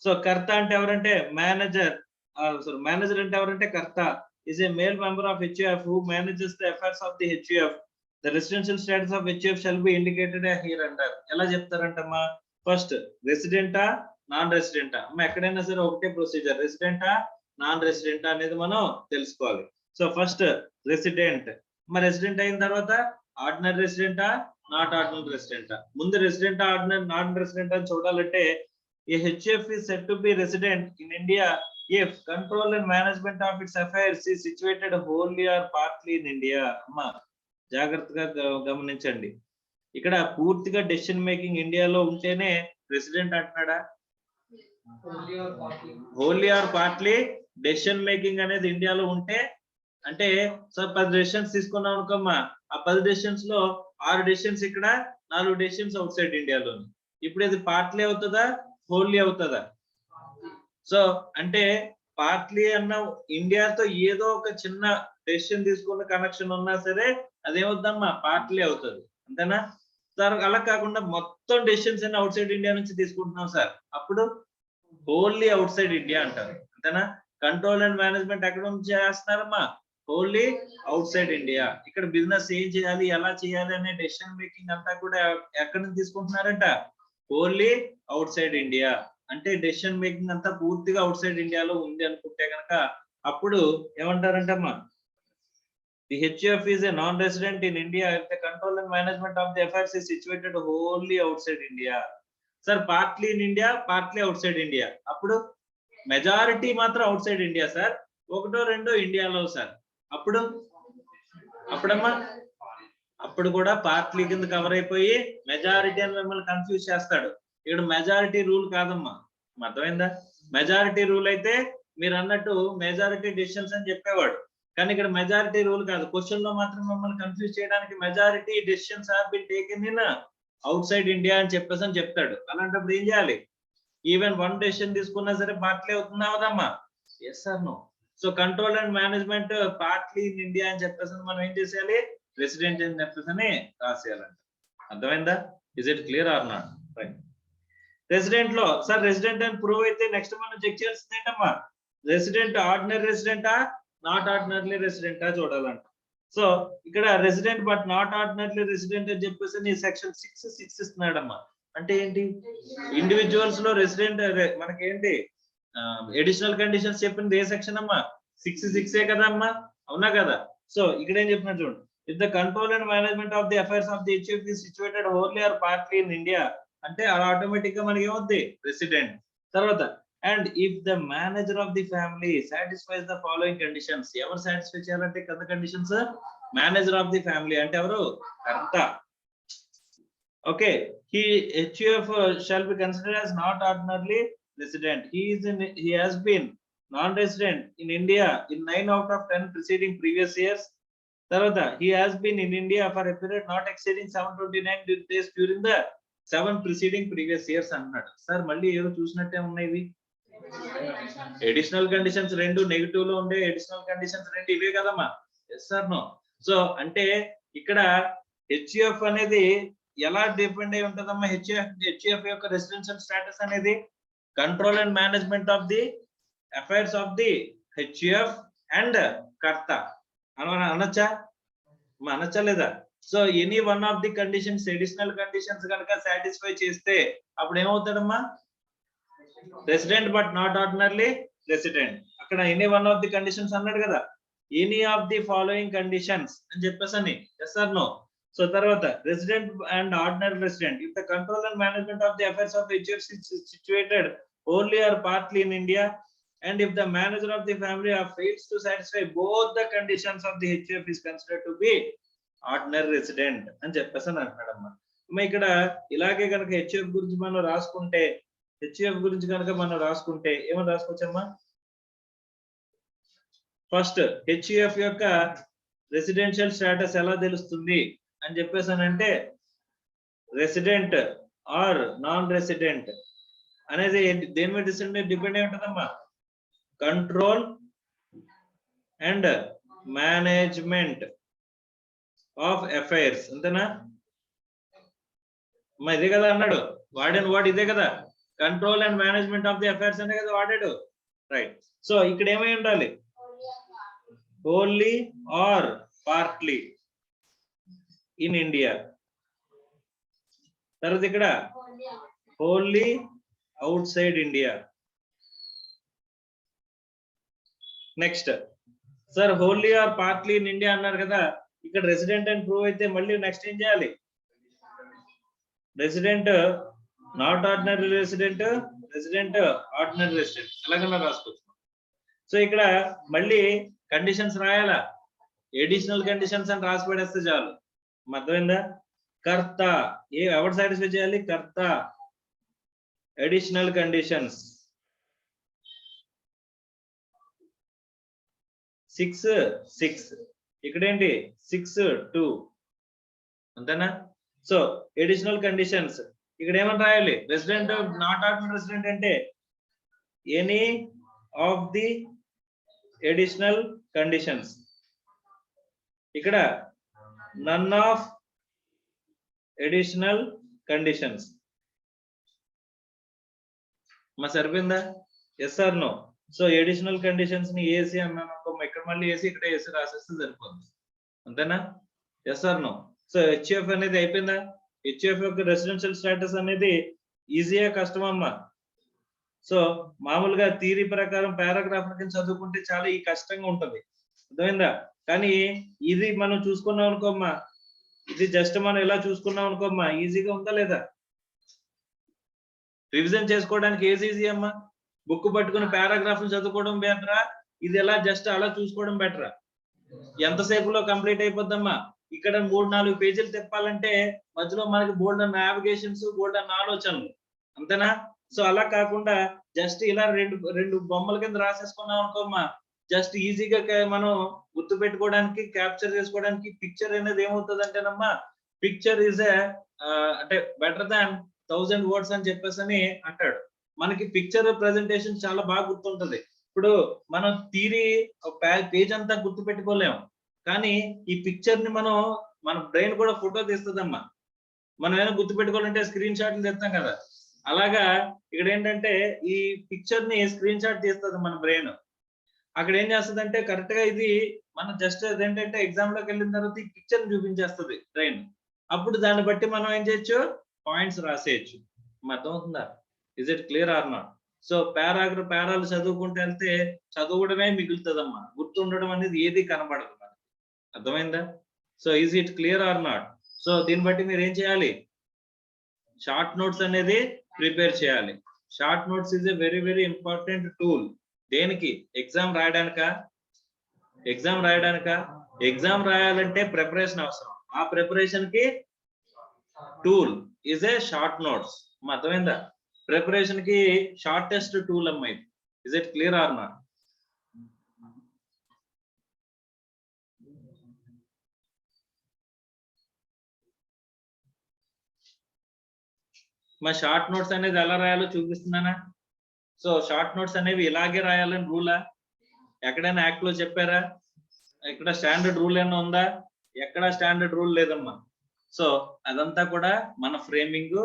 సో కర్త అంటే ఎవరంటే మేనేజర్. మేనేజర్ అంటే ఎవరంటే కర్త. is a male member of HUF who manages the affairs of the HUF. The residential status of HUF shall be indicated here under. ఎలా చెప్తారంటమ్మా? First రెసిడెంటా non రెసిడెంటా. అమ్మా ఎక్కడైనా సరే ఒకటే ప్రొసీజర్, రెసిడెంటా నాన్ రెసిడెంటా అనేది మనం తెలుసుకోవాలి. So first resident. మరి రెసిడెంట్ అయిన తర్వాత ఆర్డినరీ రెసిడెంటా నాట్ ఆర్డినరీ రెసిడెంటా? ముందు రెసిడెంటా ఆర్డినరీ నాన్ రెసిడెంట్ అని చూడాలంటే a HUF is said to be resident in India if control and management of its affairs is situated wholly or partly in India. అమ్మా జాగ్రత్తగా గమనించండి. ఇక్కడ పూర్తిగా డెసిషన్ మేకింగ్ ఇండియాలో ఉంటేనే రెసిడెంట్ అంటున్నాడా? Wholly or partly decision making అనేది ఇండియాలో ఉంటే అంటే సో 10 డెసిషన్స్ తీసుకున్నాం అనుకోమ్మా. ఆ 10 డెసిషన్స్ లో 6 డెసిషన్స్ ఇక్కడ, 4 డెసిషన్స్ అవుట్ సైడ్ ఇండియాలో. ఇప్పుడు ఇది పార్ట్లీ అవుతుందా హోల్లీ అవుతుందా? సో అంటే పార్ట్లీ అన్న ఇండియాతో ఏదో ఒక చిన్న డెసిషన్ తీసుకున్న కనెక్షన్ ఉన్నా సరే అదేమవుద్దమ్మా పార్ట్లీ అవుతుంది. అంతేనా సార్? అలా కాకుండా మొత్తం డెసిషన్స్ అన్ని అవుట్ సైడ్ ఇండియా నుంచి తీసుకుంటున్నాం సార్, అప్పుడు హోల్లీ అవుట్ సైడ్ ఇండియా అంటారు. అంతేనా? కంట్రోల్ అండ్ మేనేజ్మెంట్ ఎక్కడ నుంచి చేస్తున్నారమ్మా? Wholly outside India. ఇక్కడ బిజినెస్ ఏం చేయాలి ఎలా చేయాలి అనే డెసిషన్ మేకింగ్ అంతా కూడా ఎక్కడి నుంచి తీసుకుంటున్నారంట? Only outside India. అంటే డెసిషన్ మేకింగ్ అంతా పూర్తిగా అవుట్ సైడ్ ఇండియాలో ఉంది అనుకుంటే కనుక అప్పుడు ఏమంటారంటమ్మా, the HUF is a non-resident in India if the control and management of the affairs is situated wholly outside India. Sir partly in India, partly outside India. అప్పుడు మెజారిటీ మాత్రం అవుట్ సైడ్ ఇండియా సార్, ఒకటో రెండో ఇండియాలో sir. అప్పుడమ్మా అప్పుడు కూడా partly కింద cover అయిపోయి majority అని మిమ్మల్ని కన్ఫ్యూజ్ చేస్తాడు. ఇక్కడ మెజారిటీ రూల్ కాదమ్మా, అర్థమైందా? మెజారిటీ రూల్ అయితే మీరు అన్నట్టు మెజారిటీ డిసిషన్స్ అని చెప్పేవాడు, కానీ ఇక్కడ మెజారిటీ రూల్ కాదు. క్వశ్చన్ లో మాత్రం మిమ్మల్ని కన్ఫ్యూజ్ చేయడానికి majority decisions have been taken in outside India అని చెప్పేసి అని చెప్తాడు. అలాంటప్పుడు ఏం చేయాలి? ఈవెన్ వన్ డెసిషన్ తీసుకున్నా సరే పార్ట్లీ అవుతుందా అవదమ్మా? Yes or no? So control and management partly in India అని చెప్పేసి మనం ఏం చేసేయాలి? రెసిడెంట్ అని చెప్పేసి అని రాసేయాలంట. అర్థమైందా? Is it clear or not? Right. Resident లో సార్ రెసిడెంట్ అని ప్రూవ్ అయితే నెక్స్ట్ మనం చెక్ చేయాల్సింది ఏంటమ్మా? రెసిడెంట్ ఆర్డినరీ రెసిడెంటా, నాట్ ఆర్డినరీ రెసిడెంటా చూడాలంట. సో ఇక్కడ resident but not ordinary resident అని చెప్పేసి నీ సెక్షన్ 6 ఇస్తున్నాడమ్మా. అంటే ఏంటి? ఇండివిజువల్స్ లో రెసిడెంట్ మనకేంటి అడిషనల్ కండిషన్స్ చెప్పింది ఏ సెక్షన్ అమ్మా? 6 కదమ్మా, అవునా కదా? సో ఇక్కడ ఏం చెప్పినట్టు చూడండి, if the control and management of the affairs of the HUF is situated wholly or partly in India అంటే అది ఆటోమేటిక్ గా మనకి ఏమవుద్ది? రెసిడెంట్. తర్వాత and if the manager of the family satisfies the following conditions. ఎవరు satisfy చేయాలంటే కదా conditions? Manager of the family అంటే ఎవరు? కర్త. Okay, HUF shall be considered as not ordinarily resident. He has been non-resident in India in 9 out of 10 preceding previous years. తర్వాత he has been in India for a period not exceeding 729 days during the 7 preceding previous years అన్నాడు. Sir మళ్ళీ ఏదో చూసినట్టే ఉన్నాయి. Additional conditions రెండు, negative లో ఉండే additional conditions రెండు ఇవే కదమ్మా? Yes sir no? సో అంటే ఇక్కడ HUF అనేది ఎలా డిపెండ్ అయి ఉంటుందమ్మా? HUF యొక్క రెసిడెన్షియల్ స్టేటస్ అనేది control and management of the affairs of the HUF and karta అనొచ్చా? అనొచ్చా లేదా? So any one of the conditions, additional conditions కనుక సాటిస్ఫై చేస్తే అప్పుడు ఏమవుతాడమ్మా? Resident but not ordinary resident. అక్కడ any one of the conditions అన్నాడు కదా, any of the following conditions అని చెప్పేసి. Yes or no? సో తర్వాత resident and ordinary resident if the control and management of the affairs of HUF is situated wholly or partly in India and if the manager of the family fails to satisfy both the conditions of the HUF is considered to be ordinary resident అని చెప్పేసి అంటున్నాడమ్మా. ఇక్కడ ఇలాగే కనుక HUF గురించి మనం రాసుకుంటే, ఏమని రాసుకోవచ్చమ్మా? First HUF యొక్క రెసిడెన్షియల్ స్టేటస్ ఎలా తెలుస్తుంది అని చెప్పేసి అంటే రెసిడెంట్ ఆర్ నాన్ రెసిడెంట్ అనేది దేని మీద డిపెండ్ అయి ఉంటుందమ్మా? Control and management of affairs. అంతేనా? ఇదే కదా అన్నాడు వాడు ఇదే కదా, control and management of the affairs అనే కదా వాడాడు. రైట్. సో ఇక్కడ ఏమై ఉండాలి? wholly or partly in India. తర్వాత ఇక్కడ wholly outside India. Next sir wholly or partly in India అన్నారు కదా, ఇక్కడ రెసిడెంట్ అని ప్రూవ్ అయితే మళ్ళీ నెక్స్ట్ ఏం చేయాలి? Resident not ordinary resident, resident ordinary resident ఎలాగన్నా రాసుకోవచ్చు. సో ఇక్కడ మళ్ళీ కండిషన్స్ రాయాలా? అడిషనల్ కండిషన్స్ అని రాసి పడేస్తే చాలు. అర్థమైందా? కర్త ఎవరు సాటిస్ఫై చేయాలి? కర్త. అడిషనల్ కండిషన్స్ 6 ఇక్కడ ఏంటి 6(2) అంతేనా? సో అడిషనల్ కండిషన్స్ ఇక్కడ ఏమని రాయాలి? రెసిడెంట్ నాట్ ఆర్డినరీ రెసిడెంట్ అంటే any of the additional conditions. ఇక్కడ నన్ ఆఫ్ అడిషనల్ కండిషన్స్. సరిపోయిందా? Yes or no? So additional conditions ని ఏసీ అన్నాను, ఇక్కడ మళ్ళీ ఏసీ ఇక్కడ ఏసీ రాసేస్తే సరిపోతుంది. అంతేనా? Yes or no? So HUF అనేది అయిపోయిందా? HUF యొక్క రెసిడెన్షియల్ స్టేటస్ అనేది ఈజీయా కష్టమమ్మా? సో మామూలుగా థియరీ ప్రకారం పారాగ్రాఫ్ కింద చదువుకుంటే చాలా ఈ కష్టంగా ఉంటది, అర్థమైందా? కానీ ఇది మనం చూసుకున్నాం అనుకోమ్మా, ఇది జస్ట్ మనం ఇలా చూసుకున్నాం అనుకోమ్మా, ఈజీగా ఉందా లేదా? రివిజన్ చేసుకోవడానికి ఏది ఈజీ అమ్మా? బుక్ పట్టుకుని పారాగ్రాఫ్లు చదువుకోవడం బెటరా, ఇది ఎలా జస్ట్ అలా చూసుకోవడం బెటరా? ఎంతసేపులో కంప్లీట్ అయిపోద్దమ్మా? ఇక్కడ 3-4 పేజీలు తిప్పాలంటే మధ్యలో మనకి బోల్డ్ నావిగేషన్స్, బోల్డ్ ఆలోచనలు, అంతేనా? సో అలా కాకుండా జస్ట్ ఇలా రెండు బొమ్మల కింద రాసేసుకున్నాం అనుకోమ్మా, జస్ట్ ఈజీగా మనం గుర్తు పెట్టుకోవడానికి, క్యాప్చర్ చేసుకోవడానికి పిక్చర్ అనేది ఏమవుతుంది అంటేనమ్మా, పిక్చర్ ఈజ్ అంటే బెటర్ దాన్ 1000 వర్డ్స్ అని చెప్పేసి అని అంటాడు. మనకి పిక్చర్ ప్రెజెంటేషన్ చాలా బాగా గుర్తుంటది. ఇప్పుడు మనం థియరీ పేజ్ అంతా గుర్తు పెట్టుకోలేము, కానీ ఈ పిక్చర్ ని మన బ్రెయిన్ కూడా ఫోటో తీస్తుందమ్మా. మనం ఏమైనా గుర్తు పెట్టుకోవాలంటే స్క్రీన్ షాట్లు తీస్తాం కదా, అలాగా ఇక్కడ ఏంటంటే ఈ పిక్చర్ ని స్క్రీన్ షాట్ తీస్తుంది మన బ్రెయిన్. అక్కడ ఏం చేస్తుంది అంటే కరెక్ట్ గా ఇది మనం జస్ట్ అదేంటంటే ఎగ్జామ్ లోకి వెళ్ళిన తర్వాత ఈ పిక్చర్ ని చూపించేస్తుంది బ్రెయిన్. అప్పుడు దాన్ని బట్టి మనం ఏం చేయొచ్చు, పాయింట్స్ రాసేయచ్చు. అర్థమవుతుందా? Is it clear or not? So పారాలు చదువుకుంటూ వెళ్తే చదవడమే మిగులుతుందమ్మా, గుర్తుండడం అనేది ఏది కనబడదు మనకి. అర్థమైందా? So is it clear or not? So దీన్ని బట్టి మీరు ఏం చేయాలి, షార్ట్ నోట్స్ అనేది ప్రిపేర్ చేయాలి. Short notes is a very very important tool. దేనికి? ఎగ్జామ్ రాయడానిక? ఎగ్జామ్ రాయాలంటే ప్రిపరేషన్ అవసరం. ఆ ప్రిపరేషన్ కి tool is a short notes. అర్థమైందా? ప్రిపరేషన్ కి షార్టెస్ట్ టూల్ అమ్మా ఇది. Is it clear or not? మా షార్ట్ నోట్స్ అనేది ఎలా రాయాలో చూపిస్తున్నానా? సో షార్ట్ నోట్స్ అనేవి ఇలాగే రాయాలని రూలా? ఎక్కడైనా యాక్ట్ లో చెప్పారా? ఇక్కడ స్టాండర్డ్ రూల్ ఏమైనా ఉందా? ఎక్కడ స్టాండర్డ్ రూల్ లేదమ్మా. సో అదంతా కూడా మన ఫ్రేమింగ్,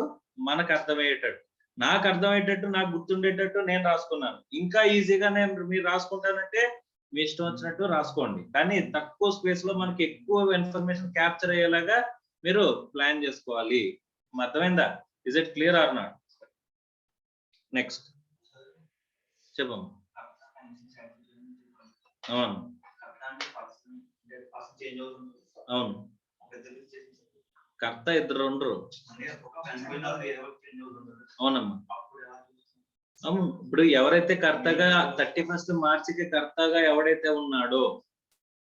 మనకు అర్థమయ్యేటట్టు, నాకు అర్థమయ్యేటట్టు, నాకు గుర్తుండేటట్టు నేను రాసుకున్నాను. ఇంకా ఈజీగా మీరు రాసుకుంటానంటే మీ ఇష్టం వచ్చినట్టు రాసుకోండి, కానీ తక్కువ స్పేస్ లో మనకి ఎక్కువ ఇన్ఫర్మేషన్ క్యాప్చర్ అయ్యేలాగా మీరు ప్లాన్ చేసుకోవాలి. అర్థమైందా? Is it clear or not? Next చెప్పమ్మా. అవును అవును, కర్త ఇద్దరు ఉండరు. అవునమ్మా, అవును. ఇప్పుడు ఎవరైతే కర్తగా 31st మార్చికి కర్తగా ఎవడైతే ఉన్నాడో,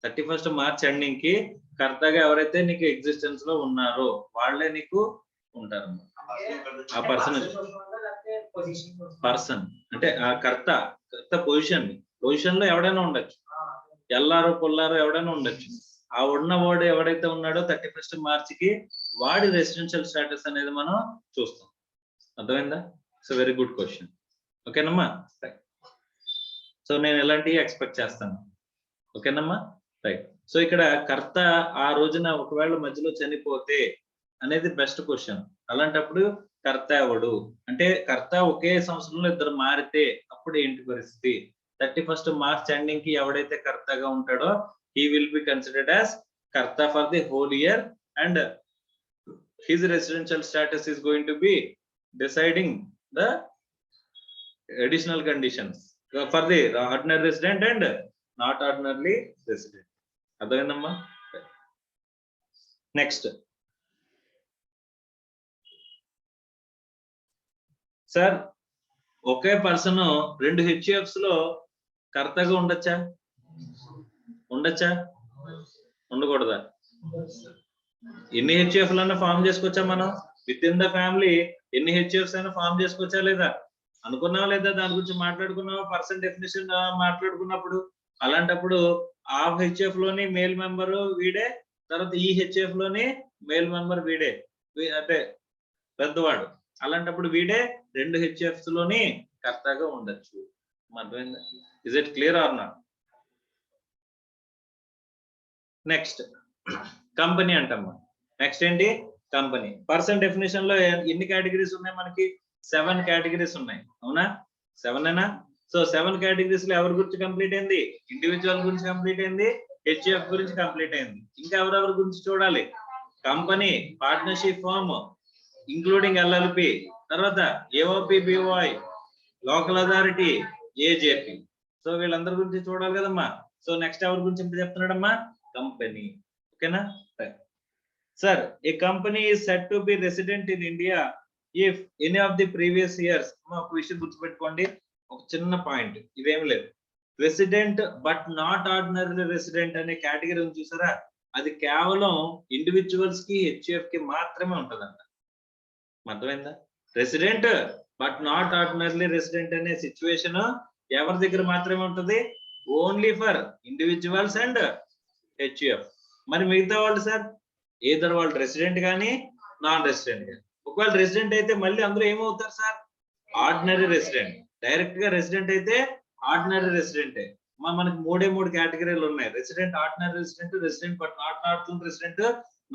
31st మార్చ్ ఎండింగ్ కి కర్తగా ఎవరైతే నీకు ఎగ్జిస్టెన్స్ లో ఉన్నారో వాళ్ళే నీకు ఉంటారమ్మా. ఆ పర్సన్ అంటే ఆ కర్త పొజిషన్ లో ఎవడైనా ఉండొచ్చు, ఎల్లారో పొల్లారో ఎవడైనా ఉండొచ్చు. ఆ ఉన్నవాడు ఎవడైతే ఉన్నాడో 31st మార్చికి వాడి రెసిడెన్షియల్ స్టేటస్ అనేది మనం చూస్తాం. అర్థమైందా? So very good question. ఓకేనమ్మా? సో నేను ఎలాంటివి ఎక్స్పెక్ట్ చేస్తాను. ఓకేనమ్మా? రైట్. సో ఇక్కడ కర్త ఆ రోజున ఒకవేళ మధ్యలో చనిపోతే అనేది బెస్ట్ క్వశ్చన్. అలాంటప్పుడు కర్త ఎవడు అంటే, కర్త ఒకే సంవత్సరంలో ఇద్దరు మారితే అప్పుడు ఏంటి పరిస్థితి? 31st మార్చ్ ఎండింగ్ కి ఎవడైతే కర్తగా ఉంటాడో he will be considered as karta for the whole year, and his residential status is going to be deciding the additional conditions for the ordinary resident and not ordinarily resident. అర్థమైందమ్మా? Next sir, ఒకే person 2 HUFs లో కర్తగా ఉండొచ్చా? ఉండకూడదా? ఎన్ని HUF లను form చేసుకోవచ్చా మనం? With in the family ఎన్ని HUFs అయినా ఫామ్ చేసుకోవచ్చా లేదా? అనుకున్నావా లేదా? దాని గురించి మాట్లాడుకున్నావా? పర్సన్ డెఫినేషన్ మాట్లాడుకున్నప్పుడు అలాంటప్పుడు ఆ HUF లోని మేల్ మెంబర్ వీడే, తర్వాత ఈ HUF లోని మేల్ మెంబర్ వీడే, అంటే పెద్దవాడు. అలాంటప్పుడు వీడే 2 HUFs లోని కర్తగా ఉండొచ్చు. అర్థమైందా? Is it clear or not? Next company అంటమ్మా. నెక్స్ట్ ఏంటి? కంపెనీ. పర్సన్ డెఫినేషన్ లో ఎన్ని కేటగిరీస్ ఉన్నాయి మనకి? 7 కేటగిరీస్ ఉన్నాయి. అవునా? 7 సో 7 కేటగిరీస్ లో ఎవరి గురించి కంప్లీట్ అయింది? ఇండివిజువల్ గురించి కంప్లీట్ అయింది, HUF గురించి కంప్లీట్ అయింది. ఇంకా ఎవరెవరి గురించి చూడాలి? Company, partnership firm including LLP, తర్వాత AOP BOI, local authority, AJP. So వీళ్ళందరి గురించి చూడాలి కదమ్మా. సో నెక్స్ట్ ఎవరి గురించి ఎంత చెప్తున్నాడమ్మా? కంపెనీ. ఓకేనా? Sir, a company is said to be resident in India if any of the previous years. ఒక విషయం గుర్తుపెట్టుకోండి, ఒక చిన్న పాయింట్, ఇవేం లేదు. Resident but not ordinary resident అనే కేటగిరీ ఉంది చూసారా, అది కేవలం ఇండివిజువల్స్ కి హెచ్యుఎఫ్ కి మాత్రమే ఉంటదంట. అర్థమైందా? Resident but not ordinary resident అనే సిచ్యువేషన్ ఎవరి దగ్గర మాత్రమే ఉంటది? Only for individuals and HUF. మరి మిగతా వాళ్ళు సార్, ఏదర్ వాళ్ళు రెసిడెంట్ కానీ నాన్ రెసిడెంట్ కానీ. ఒకవేళ రెసిడెంట్ అయితే మళ్ళీ అందులో ఏమవుతారు సార్? Ordinary resident. డైరెక్ట్ గా రెసిడెంట్ అయితే ఆర్డినరీ రెసిడెంటే. మనకి మూడు కేటగిరీలు ఉన్నాయి: resident, ordinary resident, resident but not ordinary resident,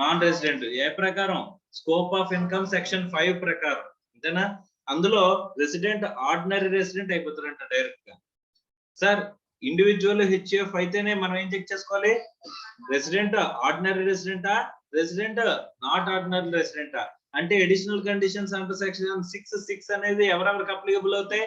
non resident. ఏ ప్రకారం? స్కోప్ ఆఫ్ ఇన్కమ్ సెక్షన్ 5 ప్రకారం, అంతేనా? అందులో రెసిడెంట్ ఆర్డినరీ రెసిడెంట్ అయిపోతారంట డైరెక్ట్ గా. సార్, ఇండివిజువల్ హెచ్యుఎఫ్ అయితేనే మనం ఏం చెక్ చేసుకోవాలి? రెసిడెంట్ ఆర్డినరీ రెసిడెంటా, రెసిడెంట్ నాట్ ఆర్డినరీ రెసిడెంటా? అంటే అడిషనల్ కండిషన్స్ అండర్ సెక్షన్ 6(6) అనేది ఎవరెవరికి అప్లికబుల్ అవుతాయి?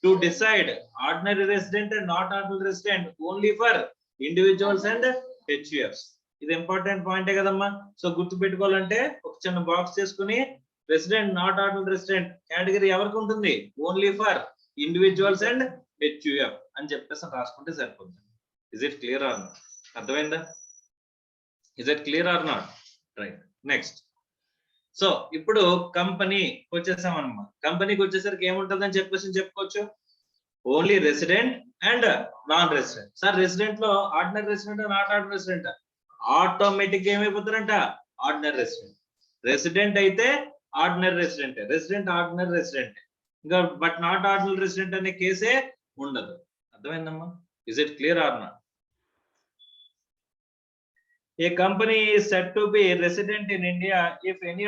To decide ordinary resident and not ordinary resident only for individuals and HUFs. ఇది ఇంపార్టెంట్ పాయింటే కదమ్మా. సో గుర్తు పెట్టుకోవాలంటే ఒక చిన్న బాక్స్ చేసుకుని, resident not ordinary resident category ఎవరికి ఉంటుంది? Only for individuals and HUF అని చెప్పేసి రాసుకుంటే సరిపోతుంది. Is it clear or not? అర్థమైందా? Is it clear or not? Right. Next, so ఇప్పుడు కంపెనీకి వచ్చేసాం అన్నమాట. కంపెనీకి వచ్చేసరికి ఏముంటుందని చెప్పేసి చెప్పుకోవచ్చు? Only resident and non resident. Sir, resident లో ordinary resident, not ordinary resident? Automatic గా ఏమైపోతారంట? Ordinary resident. రెసిడెంట్ అయితే ordinary resident, resident ordinary resident. ఇంకా బట్ నాట్ ఆర్డినరీ రెసిడెంట్ అనే కేసే ఉండదు. అర్థమైందమ్మా? Is it clear or not? A company is said to be resident in India if in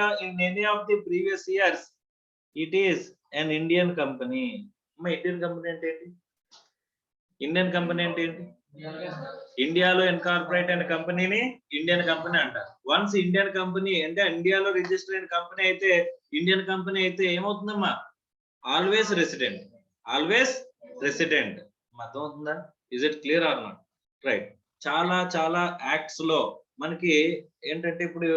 any of the previous years it is an Indian company. Indian company అంటే ఏంటి? Indian company అంటే ఏంటి? ఇండియాలో incorporate అయిన కంపెనీని Indian company అంటారు. Once Indian company అంటే ఇండియాలో రిజిస్టర్ అయిన కంపెనీ అయితే, ఇండియన్ కంపెనీ అయితే ఏమవుతుందమ్మా? Always resident, always resident. అర్థమవుతుందా? Is it clear or not? Right. చాలా యాక్ట్స్ లో మనకి ఏంటంటే, ఇప్పుడు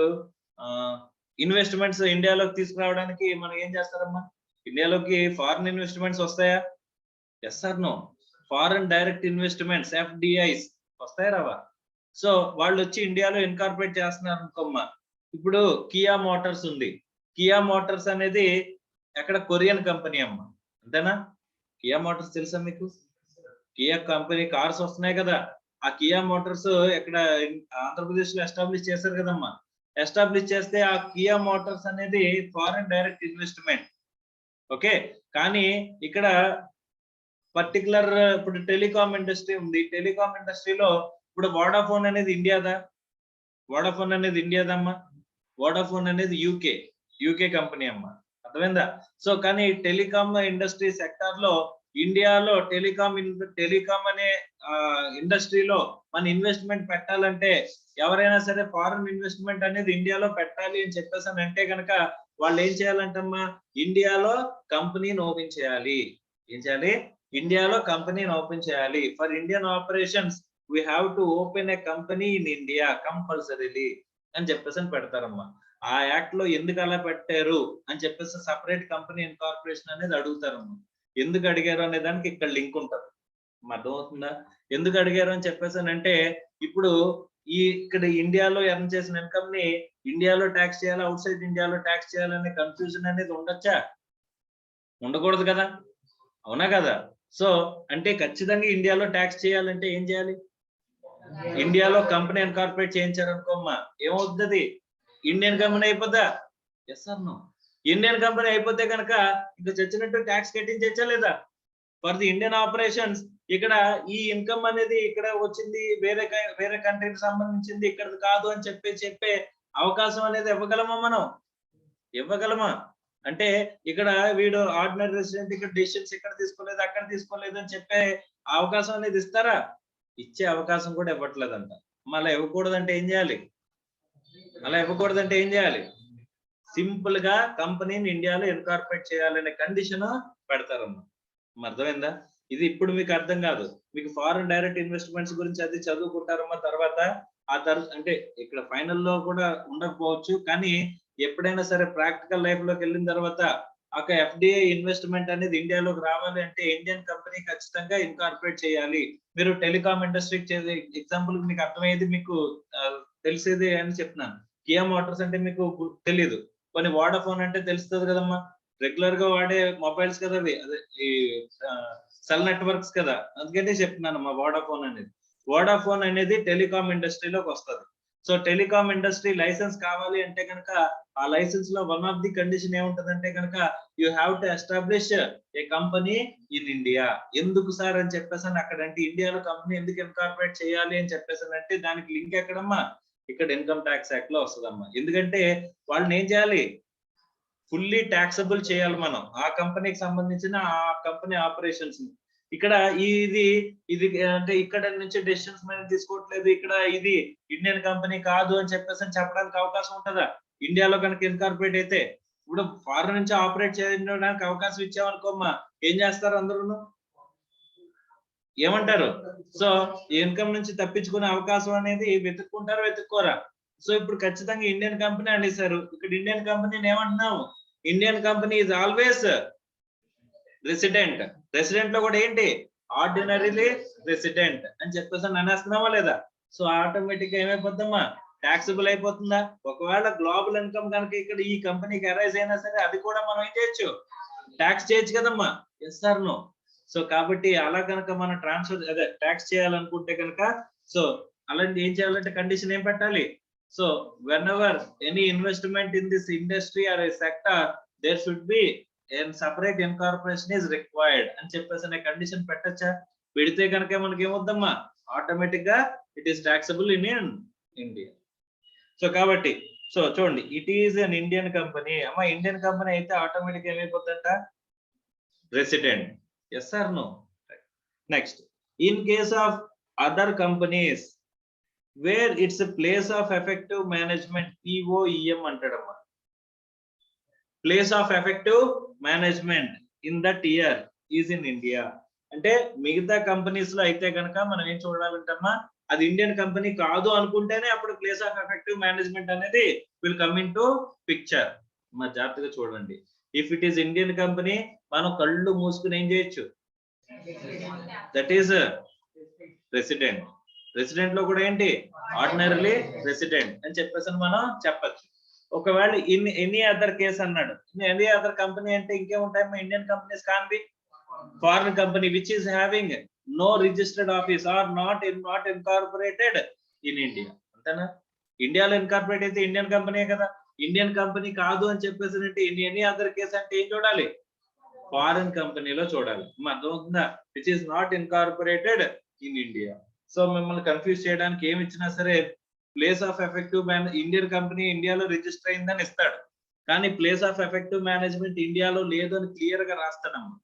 ఇన్వెస్ట్మెంట్స్ ఇండియాలోకి తీసుకురావడానికి మనం ఏం చేస్తారమ్మా? ఇండియాలోకి ఫారిన్ ఇన్వెస్ట్మెంట్స్ వస్తాయా? Yes or no? Foreign direct investments, FDIs వస్తాయా రావా? సో వాళ్ళు వచ్చి ఇండియాలో ఇన్కార్పొరేట్ చేస్తున్నారు అనుకోమ్మా. ఇప్పుడు కియా మోటార్స్ ఉంది. కియా మోటార్స్ అనేది ఎక్కడ? కొరియన్ కంపెనీ అమ్మా, అంతేనా? కియా మోటార్స్ తెలుసా మీకు? కియా కంపెనీ కార్స్ వస్తున్నాయి కదా, ఆ కియా మోటార్స్ ఎక్కడ? ఆంధ్రప్రదేశ్ లో ఎస్టాబ్లిష్ చేశారు కదమ్మా. ఎస్టాబ్లిష్ చేస్తే ఆ కియా మోటార్స్ అనేది ఫారిన్ డైరెక్ట్ ఇన్వెస్ట్మెంట్. ఓకే, కానీ ఇక్కడ పర్టికులర్ ఇప్పుడు టెలికాం ఇండస్ట్రీ ఉంది. టెలికాం ఇండస్ట్రీలో ఇప్పుడు వోడాఫోన్ అనేది ఇండియాదా? వోడాఫోన్ అనేది ఇండియాదమ్మా? వోడాఫోన్ అనేది యూకే కంపెనీ అమ్మా. అర్థమైందా? సో కానీ టెలికాం ఇండస్ట్రీ సెక్టార్ లో ఇండియాలో టెలికాం అనే ఇండస్ట్రీలో మన ఇన్వెస్ట్మెంట్ పెట్టాలంటే, ఎవరైనా సరే ఫారిన్ ఇన్వెస్ట్మెంట్ అనేది ఇండియాలో పెట్టాలి అని చెప్పేసి అని అంటే కనుక వాళ్ళు ఏం చేయాలంటమ్మా? ఇండియాలో కంపెనీని ఓపెన్ చేయాలి. ఏం చేయాలి? ఇండియాలో కంపెనీని ఓపెన్ చేయాలి. For Indian operations we have to open A company in India compulsorily అని చెప్పేసి పెడతారమ్మా. ఆ యాక్ట్ లో ఎందుకు అలా పెట్టారు అని చెప్పేసి సపరేట్ కంపెనీ ఇన్కార్పొరేషన్ అనేది అడుగుతారమ్మా. ఎందుకు అడిగారు అనే దానికి ఇక్కడ లింక్ ఉంటుంది. అర్థమవుతుందా? ఎందుకు అడిగారు అని చెప్పేసి అంటే, ఇప్పుడు ఇక్కడ ఇండియాలో ఎర్న్ చేసిన ఇన్కమ్ ని ఇండియాలో ట్యాక్స్ చేయాలి, అవుట్ సైడ్ ఇండియాలో ట్యాక్స్ చేయాలనే కన్ఫ్యూజన్ అనేది ఉండొచ్చా? ఉండకూడదు కదా, అవునా కదా? సో అంటే ఖచ్చితంగా ఇండియాలో ట్యాక్స్ చేయాలంటే ఏం చేయాలి? ఇండియాలో కంపెనీ ఇన్కార్పొరేట్ చేయించారు అనుకోమ్మా, ఏమవుతుంది? ఇండియన్ కంపెనీ అయిపోద్దా? Yes or no? Indian company అయిపోతే కనుక ఇంకా చచ్చినట్టు ట్యాక్స్ కట్టించచ్చా లేదా? ఫర్ ది ఇండియన్ ఆపరేషన్స్ ఇక్కడ ఈ ఇన్కమ్ అనేది ఇక్కడ వచ్చింది, వేరే కంట్రీకి సంబంధించింది, ఇక్కడ కాదు అని చెప్పే అవకాశం అనేది ఇవ్వగలమా మనం? ఇవ్వగలమా? అంటే ఇక్కడ వీడు ఆర్డినరీ రెసిడెంట్, ఇక్కడ డిసిషన్స్ ఇక్కడ తీసుకోలేదు, అక్కడ తీసుకోలేదు అని చెప్పే అవకాశం అనేది ఇస్తారా? ఇచ్చే అవకాశం కూడా ఇవ్వట్లేదంట. మళ్ళీ ఇవ్వకూడదంటే ఏం చేయాలి? అలా ఇవ్వకూడదంటే ఏం చేయాలి? సింపుల్ గా కంపెనీని ఇండియాలో ఇన్కార్పొరేట్ చేయాలనే కండిషన్ పెడతారమ్మా. అర్థమైందా? ఇది ఇప్పుడు మీకు అర్థం కాదు. మీకు ఫారెన్ డైరెక్ట్ ఇన్వెస్ట్మెంట్స్ గురించి అది చదువుకుంటారమ్మా. తర్వాత అంటే ఇక్కడ ఫైనల్ లో కూడా ఉండకపోవచ్చు, కానీ ఎప్పుడైనా సరే ప్రాక్టికల్ లైఫ్ లోకి వెళ్ళిన తర్వాత ఒక ఎఫ్డిఐ ఇన్వెస్ట్మెంట్ అనేది ఇండియాలోకి రావాలి అంటే ఇండియన్ కంపెనీ ఖచ్చితంగా ఇన్కార్పొరేట్ చేయాలి. మీరు టెలికాం ఇండస్ట్రీకి చేసే ఎగ్జాంపుల్ మీకు అర్థమయ్యేది, మీకు తెలిసేది అని చెప్తున్నాను. కియా మోటార్స్ అంటే మీకు తెలియదు, కొన్ని వోడాఫోన్ అంటే తెలుస్తుంది కదమ్మా. రెగ్యులర్ గా వాడే మొబైల్స్ కదా అవి, అదే ఈ సెల్ నెట్వర్క్స్ కదా, అందుకంటే చెప్తున్నాను మా వోడాఫోన్ అనేది. వోడాఫోన్ అనేది టెలికాం ఇండస్ట్రీలోకి వస్తుంది. సో టెలికాం ఇండస్ట్రీ లైసెన్స్ కావాలి అంటే కనుక ఆ లైసెన్స్ లో వన్ ఆఫ్ ది కండిషన్ ఏముంటదంటే కనుక you have to establish A company in India. ఎందుకు సార్ అని చెప్పేసి అక్కడ అంటే ఇండియాలో కంపెనీ ఎందుకు ఇన్కార్పొరేట్ చేయాలి అని చెప్పేసి అంటే దానికి లింక్ ఎక్కడమ్మా, ఇక్కడ ఇన్కమ్ ట్యాక్స్ యాక్ట్ లో వస్తుందమ్మా. ఎందుకంటే వాళ్ళని ఏం చేయాలి, ఫుల్లీ ట్యాక్సబుల్ చేయాలి మనం ఆ కంపెనీకి సంబంధించిన ఆ కంపెనీ ఆపరేషన్స్. ఇక్కడ ఇది అంటే ఇక్కడ నుంచి డెసిషన్స్ మనం తీసుకోవట్లేదు, ఇక్కడ ఇది ఇండియన్ కంపెనీ కాదు అని చెప్పేసి చెప్పడానికి అవకాశం ఉంటుందా? ఇండియాలో కనుక ఇన్కార్పొరేట్ అయితే ఇప్పుడు ఫారెన్ నుంచి ఆపరేట్ చేయడానికి అవకాశం ఇచ్చామనుకోమ్మా, ఏం చేస్తారు అందరూ, ఏమంటారు? సో ఇన్కమ్ నుంచి తప్పించుకునే అవకాశం అనేది వెతుక్కుంటారా వెతుక్కోరా? సో ఇప్పుడు ఖచ్చితంగా ఇండియన్ కంపెనీ అనేసారు. ఇక్కడ ఇండియన్ కంపెనీని ఏమంటున్నాము, Indian company is always resident. Resident లో కూడా ఏంటి, ఆర్డినరీలీ రెసిడెంట్ అని చెప్పేసి అనేస్తున్నామా లేదా? సో ఆటోమేటిక్ గా ఏమైపోతుందమ్మా, ట్యాక్సిబుల్ అయిపోతుందా? ఒకవేళ గ్లోబల్ ఇన్కమ్ కనుక ఇక్కడ ఈ కంపెనీకి అరైజ్ అయినా సరే అది కూడా మనం ఏం చేయొచ్చు, ట్యాక్స్ చేయొచ్చు కదమ్మా. Yes or no? సో కాబట్టి అలా కనుక మనం ట్రాన్స్ఫర్ అదే ట్యాక్స్ చేయాలనుకుంటే కనుక సో అలాంటి ఏం చేయాలంటే కండిషన్ ఏం పెట్టాలి, so whenever any investment in this industry or a sector there should be a separate incorporation is required అని చెప్పేసి అనే కండిషన్ పెట్టచ్చా? పెడితే కనుక మనకి ఏమవుద్దమ్మా, ఆటోమేటిక్ గా it is taxable in India. So కాబట్టి సో చూడండి, it is an Indian company. అమ్మా ఇండియన్ కంపెనీ అయితే ఆటోమేటిక్ ఏమైపోతుందంట, resident. Yes or no? Next, in case of other companies where it's place of effective management, POEM అంటాడమ్మా. Place of effective management in that year is in India. అంటే మిగతా companies లో అయితే కనుక మనం ఏం చూడాలంటమ్మా, అది ఇండియన్ కంపెనీ కాదు అనుకుంటేనే అప్పుడు ప్లేస్ ఆఫ్ ఎఫెక్టివ్ మేనేజ్మెంట్ అనేది will come in to picture. మరి జాగ్రత్తగా చూడండి, if it is Indian company మనం కళ్ళు మూసుకుని ఏం చేయొచ్చు, దట్ ఈస్ రెసిడెంట్. రెసిడెంట్ లో కూడా ఏంటి, ఆర్డినరీలీ రెసిడెంట్ అని చెప్పేసి మనం చెప్పచ్చు. ఒకవేళ ఇన్ ఎనీ అదర్ కేసు అన్నాడు, ఎనీ అదర్ కంపెనీ అంటే ఇంకేముంటాయమ్మా, Indian companies can be foreign company which is having no registered office or not incorporated in India. అంతేనా? ఇండియాలో ఇన్కార్పొరేట్ అయితే ఇండియన్ కంపెనీ కదా. ఇండియన్ కంపెనీ కాదు అని చెప్పేసి అంటే ఎనీ అదర్ కేసు అంటే ఏం చూడాలి, ఫారెన్ కంపెనీలో చూడాలి. అర్థమవుతుందా? Which is not incorporated in India. So మిమ్మల్ని కన్ఫ్యూజ్ చేయడానికి ఏమి ఇచ్చినా సరే place of effective Indian company ఇండియాలో రిజిస్టర్ అయిందని ఇస్తాడు, కానీ ప్లేస్ ఆఫ్ ఎఫెక్టివ్ మేనేజ్మెంట్ ఇండియాలో లేదు అని క్లియర్ గా రాస్తాడమ్మా.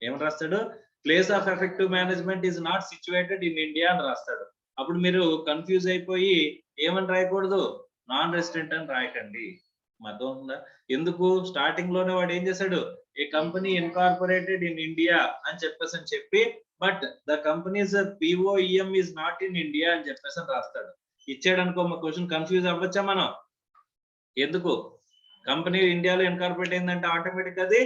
ఏమని రాస్తాడు, place of effective management is not situated in India అని రాస్తాడు. అప్పుడు మీరు కన్ఫ్యూజ్ అయిపోయి ఏమని రాయకూడదు, నాన్ రెసిడెంట్ అని రాయకండి. అర్థమవుతుందా? ఎందుకు, స్టార్టింగ్ లోనే వాడు ఏం చేశాడు, ఏ కంపెనీ ఇన్కార్పొరేటెడ్ ఇన్ ఇండియా అని చెప్పి but the companies POEM is not in India అని చెప్పేసి రాస్తాడు. ఇచ్చాడు అనుకో మా క్వశ్చన్ కన్ఫ్యూజ్ అవ్వచ్చా మనం? ఎందుకు, కంపెనీ ఇండియాలో ఇన్కార్పొరేట్ అయిందంటే ఆటోమేటిక్ అది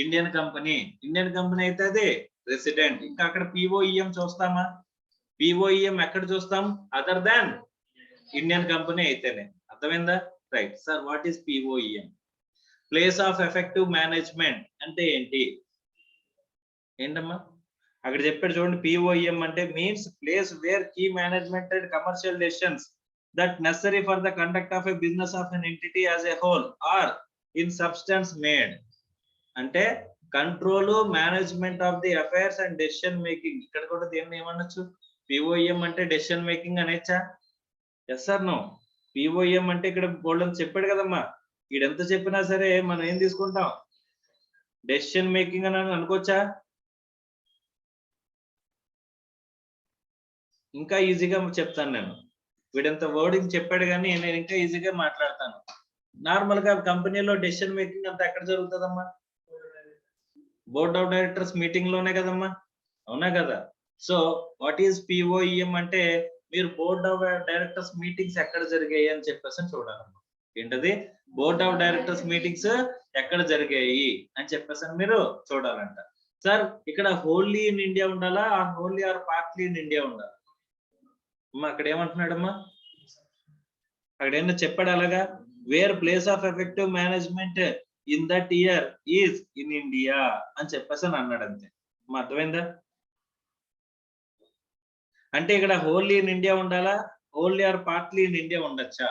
ఇండియన్ కంపెనీ. ఇండియన్ కంపెనీ అయితే అది రెసిడెంట్. ఇంకా అక్కడ POEM చూస్తామా? POEM ఎక్కడ చూస్తాం, అదర్ దాన్ ఇండియన్ కంపెనీ అయితేనే. అర్థమైందా? Right sir, what is POEM? Place of effective management అంటే ఏంటమ్మా? అక్కడ చెప్పాడు చూడండి, POEM అంటే means place where key management and commercial decisions that necessary for the conduct of a business of an entity as a whole or in substance made. అంటే control management of the affairs and decision making. ఇక్కడ కూడా దీన్ని ఏమనొచ్చు, POEM అంటే decision making అనేచ్చా? Yes or no? POEM అంటే ఇక్కడ బోల్డ్ చెప్పాడు కదమ్మా, ఈడెంత చెప్పినా సరే మనం ఏం తీసుకుంటాం, డెసిషన్ మేకింగ్ అని అనుకోవచ్చా? ఇంకా ఈజీగా చెప్తాను నేను, వీడంత వర్డింగ్ చెప్పాడు కానీ నేను ఇంకా ఈజీగా మాట్లాడతాను. నార్మల్ గా కంపెనీలో డెసిషన్ మేకింగ్ అంతా ఎక్కడ జరుగుతుందమ్మా? బోర్డ్ ఆఫ్ డైరెక్టర్స్ మీటింగ్ లోనే కదమ్మా, అవునా కదా? సో వాట్ ఈస్ పిఓఈఎం అంటే మీరు బోర్డ్ ఆఫ్ డైరెక్టర్స్ మీటింగ్స్ ఎక్కడ జరిగాయి అని చెప్పేసి చూడాలమ్మా. ఏంటది? బోర్డ్ ఆఫ్ డైరెక్టర్స్ మీటింగ్స్ ఎక్కడ జరిగాయి అని చెప్పేసి మీరు చూడాలంట. సార్ ఇక్కడ హోల్లీ ఇన్ ఇండియా ఉండాలా, wholly or partly in India ఉండాలా? అమ్మా అక్కడ ఏమంటున్నాడమ్మా? అక్కడ ఏమన్నా చెప్పాడు అలాగా? Where place of effective management in that year is in India అని చెప్పేసి అన్నాడు అంతే. అర్థమైందా? అంటే ఇక్కడ హోల్లీ ఇన్ ఇండియా ఉండాలా, wholly or partly in India ఉండొచ్చా?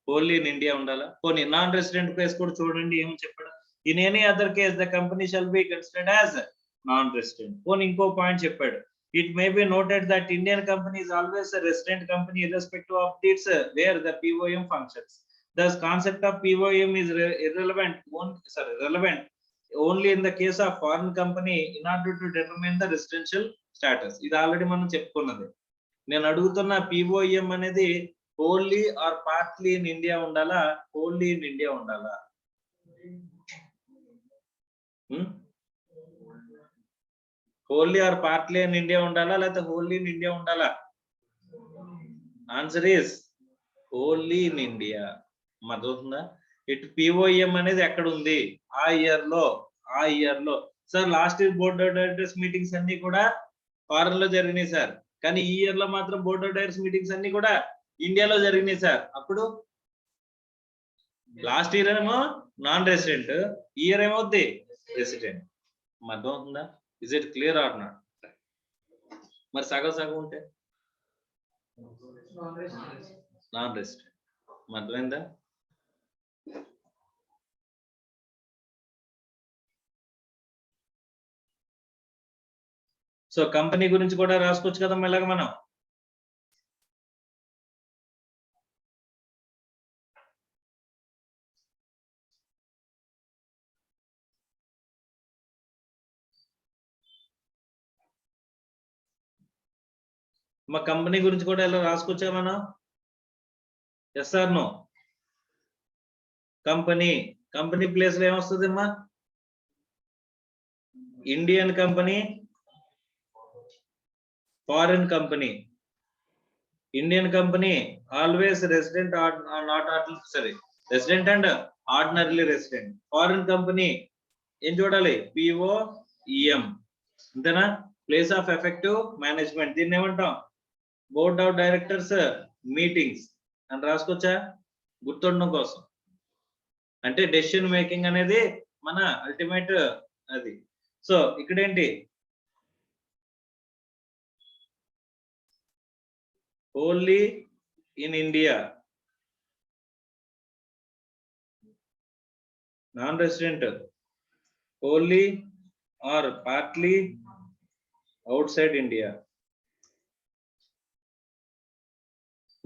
హోల్లీ ఇన్ ఇండియా ఉండాలా? పోనీ నాన్ రెసిడెంట్ ప్లేస్ కూడా చూడండి ఏమని చెప్పాడు. In any other case the company shall be considered as non resident. పోనీ ఇంకో పాయింట్ చెప్పాడు. It may be noted that Indian company is always a resident company irrespective of its where the POM functions. Thus, concept of POM is relevant only in the case of foreign company in order to determine the residential status. ఇది already మనం చెప్పుకున్నది. నేను అడుగుతున్న POM అనేది wholly or partly in India ఉండాలా, wholly in India ఉండాలా? Wholly or partly in India ఉండాలా, లేకపోతే wholly in India ఉండాలా? Answer is wholly in India. అర్థమవుతుందా? ఇటు పిఓఎం అనేది ఎక్కడ ఉంది? ఆ ఇయర్ లో sir last year board of directors meetings అన్ని కూడా ఫారెన్ లో జరిగినాయి సార్, కానీ ఈ ఇయర్ లో మాత్రం బోర్డ్ ఆఫ్ డైరెక్టర్స్ మీటింగ్స్ అన్ని కూడా ఇండియాలో జరిగినాయి సార్. అప్పుడు లాస్ట్ ఇయర్ ఏమో నాన్ రెసిడెంట్, ఈ ఇయర్ ఏమవుద్ది రెసిడెంట్. అర్థమవుతుందా? Is it clear or not? మరి సగం ఉంటే నాన్ రెసిడెంట్. అర్థమైందా? సో కంపెనీ గురించి కూడా రాసుకోవచ్చు కదా ఇలాగ మనం. మా కంపెనీ గురించి కూడా ఎలా రాసుకోవచ్చా మనం? Yes or no? Company place లో ఏమొస్తుంది అమ్మా? Indian company, foreign company. Indian company always resident resident and ordinarily resident. Foreign company ఏం చూడాలి? పిఓఈఎం. అంతేనా? Place of effective management. దీన్ని ఏమంటాం? బోర్డ్ ఆఫ్ డైరెక్టర్స్ మీటింగ్స్ అని రాసుకోవచ్చా గుర్తుండడం కోసం? అంటే డెసిషన్ మేకింగ్ అనేది మన అల్టిమేట్ అది. సో ఇక్కడ ఏంటి? Only in India, non resident only or partly outside India.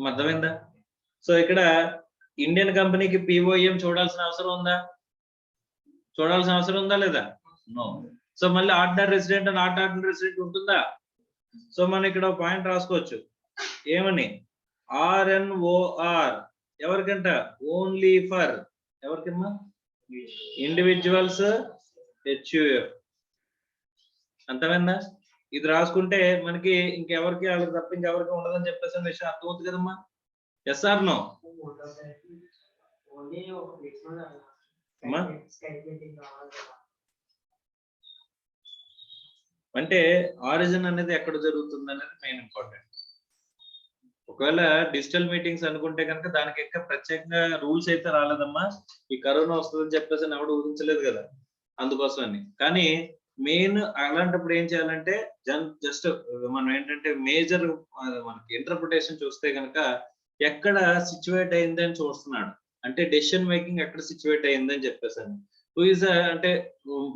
అర్థమైందా? సో ఇక్కడ ఇండియన్ కంపెనీకి పిఓఎం చూడాల్సిన అవసరం ఉందా లేదా? నో. సో మళ్ళీ ordinary resident and not ordinary resident ఉంటుందా? సో మనం ఇక్కడ పాయింట్ రాసుకోవచ్చు ఏమని? RNOR ఎవరికంట? ఓన్లీ ఫర్ ఎవరికమ్మా? Individuals HUF. అంతమైందా? ఇది రాసుకుంటే మనకి ఇంకెవరికి వాళ్ళకి తప్ప ఇంకెవరికి ఉండదని చెప్పేసి విషయం అర్థమవుతుంది కదమ్మా. Yes or no? అంటే ఆరిజిన్ అనేది ఎక్కడ జరుగుతుంది అనేది మెయిన్ ఇంపార్టెంట్. ఒకవేళ డిజిటల్ మీటింగ్స్ అనుకుంటే కనుక దానికి ఇంకా ప్రత్యేకంగా రూల్స్ అయితే రాలేదమ్మా. ఈ కరోనా వస్తుందని చెప్పేసి ఎవడు ఊహించలేదు కదా, అందుకోసమని. కానీ మెయిన్ అలాంటప్పుడు ఏం చేయాలంటే జస్ట్ మనం ఏంటంటే మేజర్ మనకి ఇంటర్ప్రిటేషన్ చూస్తే కనుక ఎక్కడ సిచ్యువేట్ అయిందని చూస్తున్నాడు. అంటే డెసిషన్ మేకింగ్ ఎక్కడ సిచ్యువేట్ అయిందని చెప్పేసాను. అంటే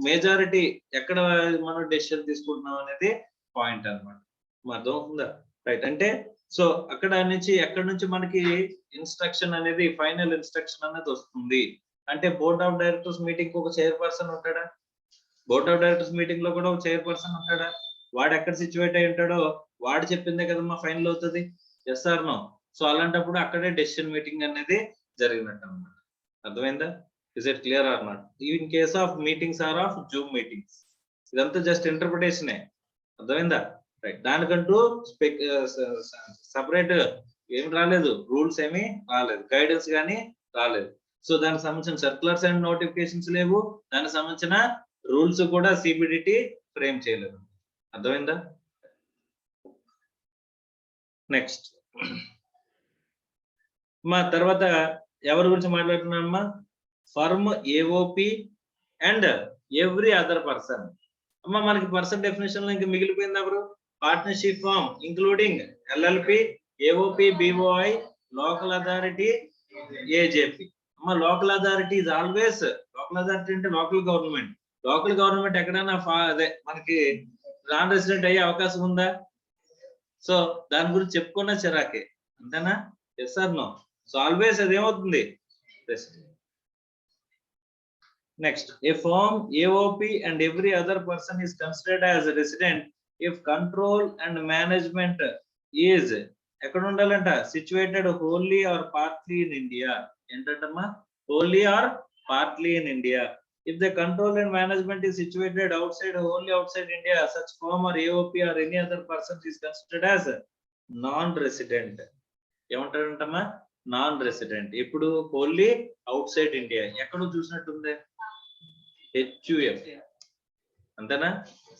మెజారిటీ ఎక్కడ మనం డెసిషన్ తీసుకుంటున్నాం అనేది పాయింట్ అనమాట. అర్థమవుతుందా? రైట్. అంటే సో అక్కడ నుంచి ఎక్కడ నుంచి మనకి ఇన్స్ట్రక్షన్ అనేది ఫైనల్ ఇన్స్ట్రక్షన్ అనేది వస్తుంది అంటే బోర్డ్ ఆఫ్ డైరెక్టర్స్ మీటింగ్ ఒక చైర్పర్సన్ ఉంటాడా? బోర్డ్ ఆఫ్ డైరెక్టర్స్ మీటింగ్ లో కూడా ఒక చైర్పర్సన్ ఉంటాడా? వాడు ఎక్కడ సిచ్యువేట్ అయి ఉంటాడో వాడు చెప్పిందే కదమ్మా ఫైనల్ అవుతుంది. Yes or no? సో అలాంటప్పుడు అక్కడే డెసిషన్ మీటింగ్ అనేది జరిగినట్టు అన్నమాట. అర్థమైందా? Is it clear or not? In case of meetings or of Zoom meetings. ఇదంతా జస్ట్ ఇంటర్ప్రిటేషనే. అర్థమైందా? రైట్. దానికంటూ సపరేట్ ఏం రాలేదు, రూల్స్ ఏమీ రాలేదు, గైడెన్స్ కానీ రాలేదు. సో దానికి సంబంధించిన సర్క్యులర్స్ అండ్ నోటిఫికేషన్స్ లేవు, దానికి సంబంధించిన రూల్స్ కూడా సిబిడిటి ఫ్రేమ్ చేయలేదు. అర్థమైందా? నెక్స్ట్ మా తర్వాత ఎవరి గురించి మాట్లాడుతున్నామమ్మా? Firm, AOP and every other person. అమ్మా మనకి పర్సన్ డెఫినేషన్ లో ఇంకా మిగిలిపోయింది ఎవరు? Partnership firm including LLP, AOP, BOI, local authority, AJP. అమ్మ local authority is always, local authority అంటే లోకల్ గవర్నమెంట్. లోకల్ గవర్నమెంట్ ఎక్కడైనా అదే మనకి నాన్ రెసిడెంట్ అయ్యే అవకాశం ఉందా? సో దాని గురించి చెప్పుకున్నా చిరాకే, అంతేనా? Yes or no? So always అది ఏమవుతుంది? Resident. Next, a firm, AOP and every other person is considered as resident if control and management is ఎక్కడ ఉండాలంట? Situated wholly or partly in India. ఏంటంటమ్మా? Wholly or partly in India. If the control and management is situated outside, wholly outside India, such firm or AOP or any other person is considered as non-resident. ఏమంటారంటమ్మా? Non resident. ఇప్పుడు wholly outside India. ఎక్కడో చూసినట్టుంది? HUF, అంతేనా?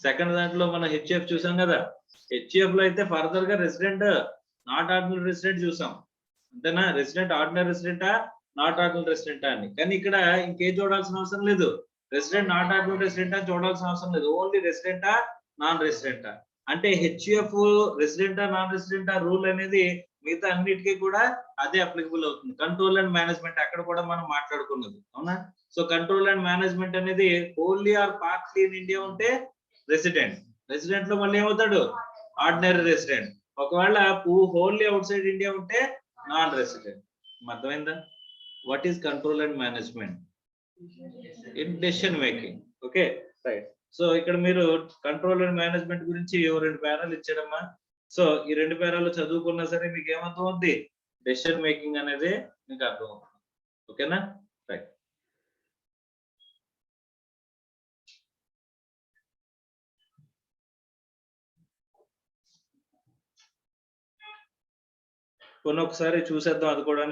Second దాంట్లో మనం HUF చూసాం కదా. HUF లో అయితే ఫర్దర్ గా రెసిడెంట్, నాట్ ఆర్డినరీ రెసిడెంట్ చూసాం, అంతేనా? రెసిడెంట్ ఆర్డినరీ రెసిడెంటా, నాట్ ఆర్డినరీ రెసిడెంటా అని. కానీ ఇక్కడ ఇంకేం చూడాల్సిన అవసరం లేదు. రెసిడెంట్ నాట్ ఆర్డినరీ రెసిడెంటా చూడాల్సిన అవసరం లేదు. ఓన్లీ రెసిడెంటా, నాన్ రెసిడెంటా. అంటే హెచ్యుఎఫ్ రెసిడెంటా, నాన్ రెసిడెంటా రూల్ అనేది మిగతా అన్నిటికీ కూడా అదే అప్లికబుల్ అవుతుంది. కంట్రోల్ అండ్ మేనేజ్మెంట్ అక్కడ కూడా మనం మాట్లాడుకున్నది, అవునా? సో కంట్రోల్ అండ్ మేనేజ్మెంట్ అనేది wholly or partly in India ఉంటే రెసిడెంట్. రెసిడెంట్ లో మళ్ళీ ఏమవుతాడు? Ordinary resident. ఒకవేళ హోల్లీ అవుట్ సైడ్ ఇండియా ఉంటే నాన్ రెసిడెంట్. అర్థమైందా? What is control and management? In decision making. Okay, right. So ఇక్కడ మీరు కంట్రోల్ అండ్ మేనేజ్మెంట్ గురించి 2 పేరాలు ఇచ్చాడమ్మా. సో ఈ 2 పేరాలు చదువుకున్నా సరే మీకు ఏమర్థం అవుద్ది? డెసిషన్ మేకింగ్ అనేది మీకు అర్థం అవుతుంది. ఓకేనా? రైట్. కొన్ని ఒకసారి చూసేద్దాం అది కూడా.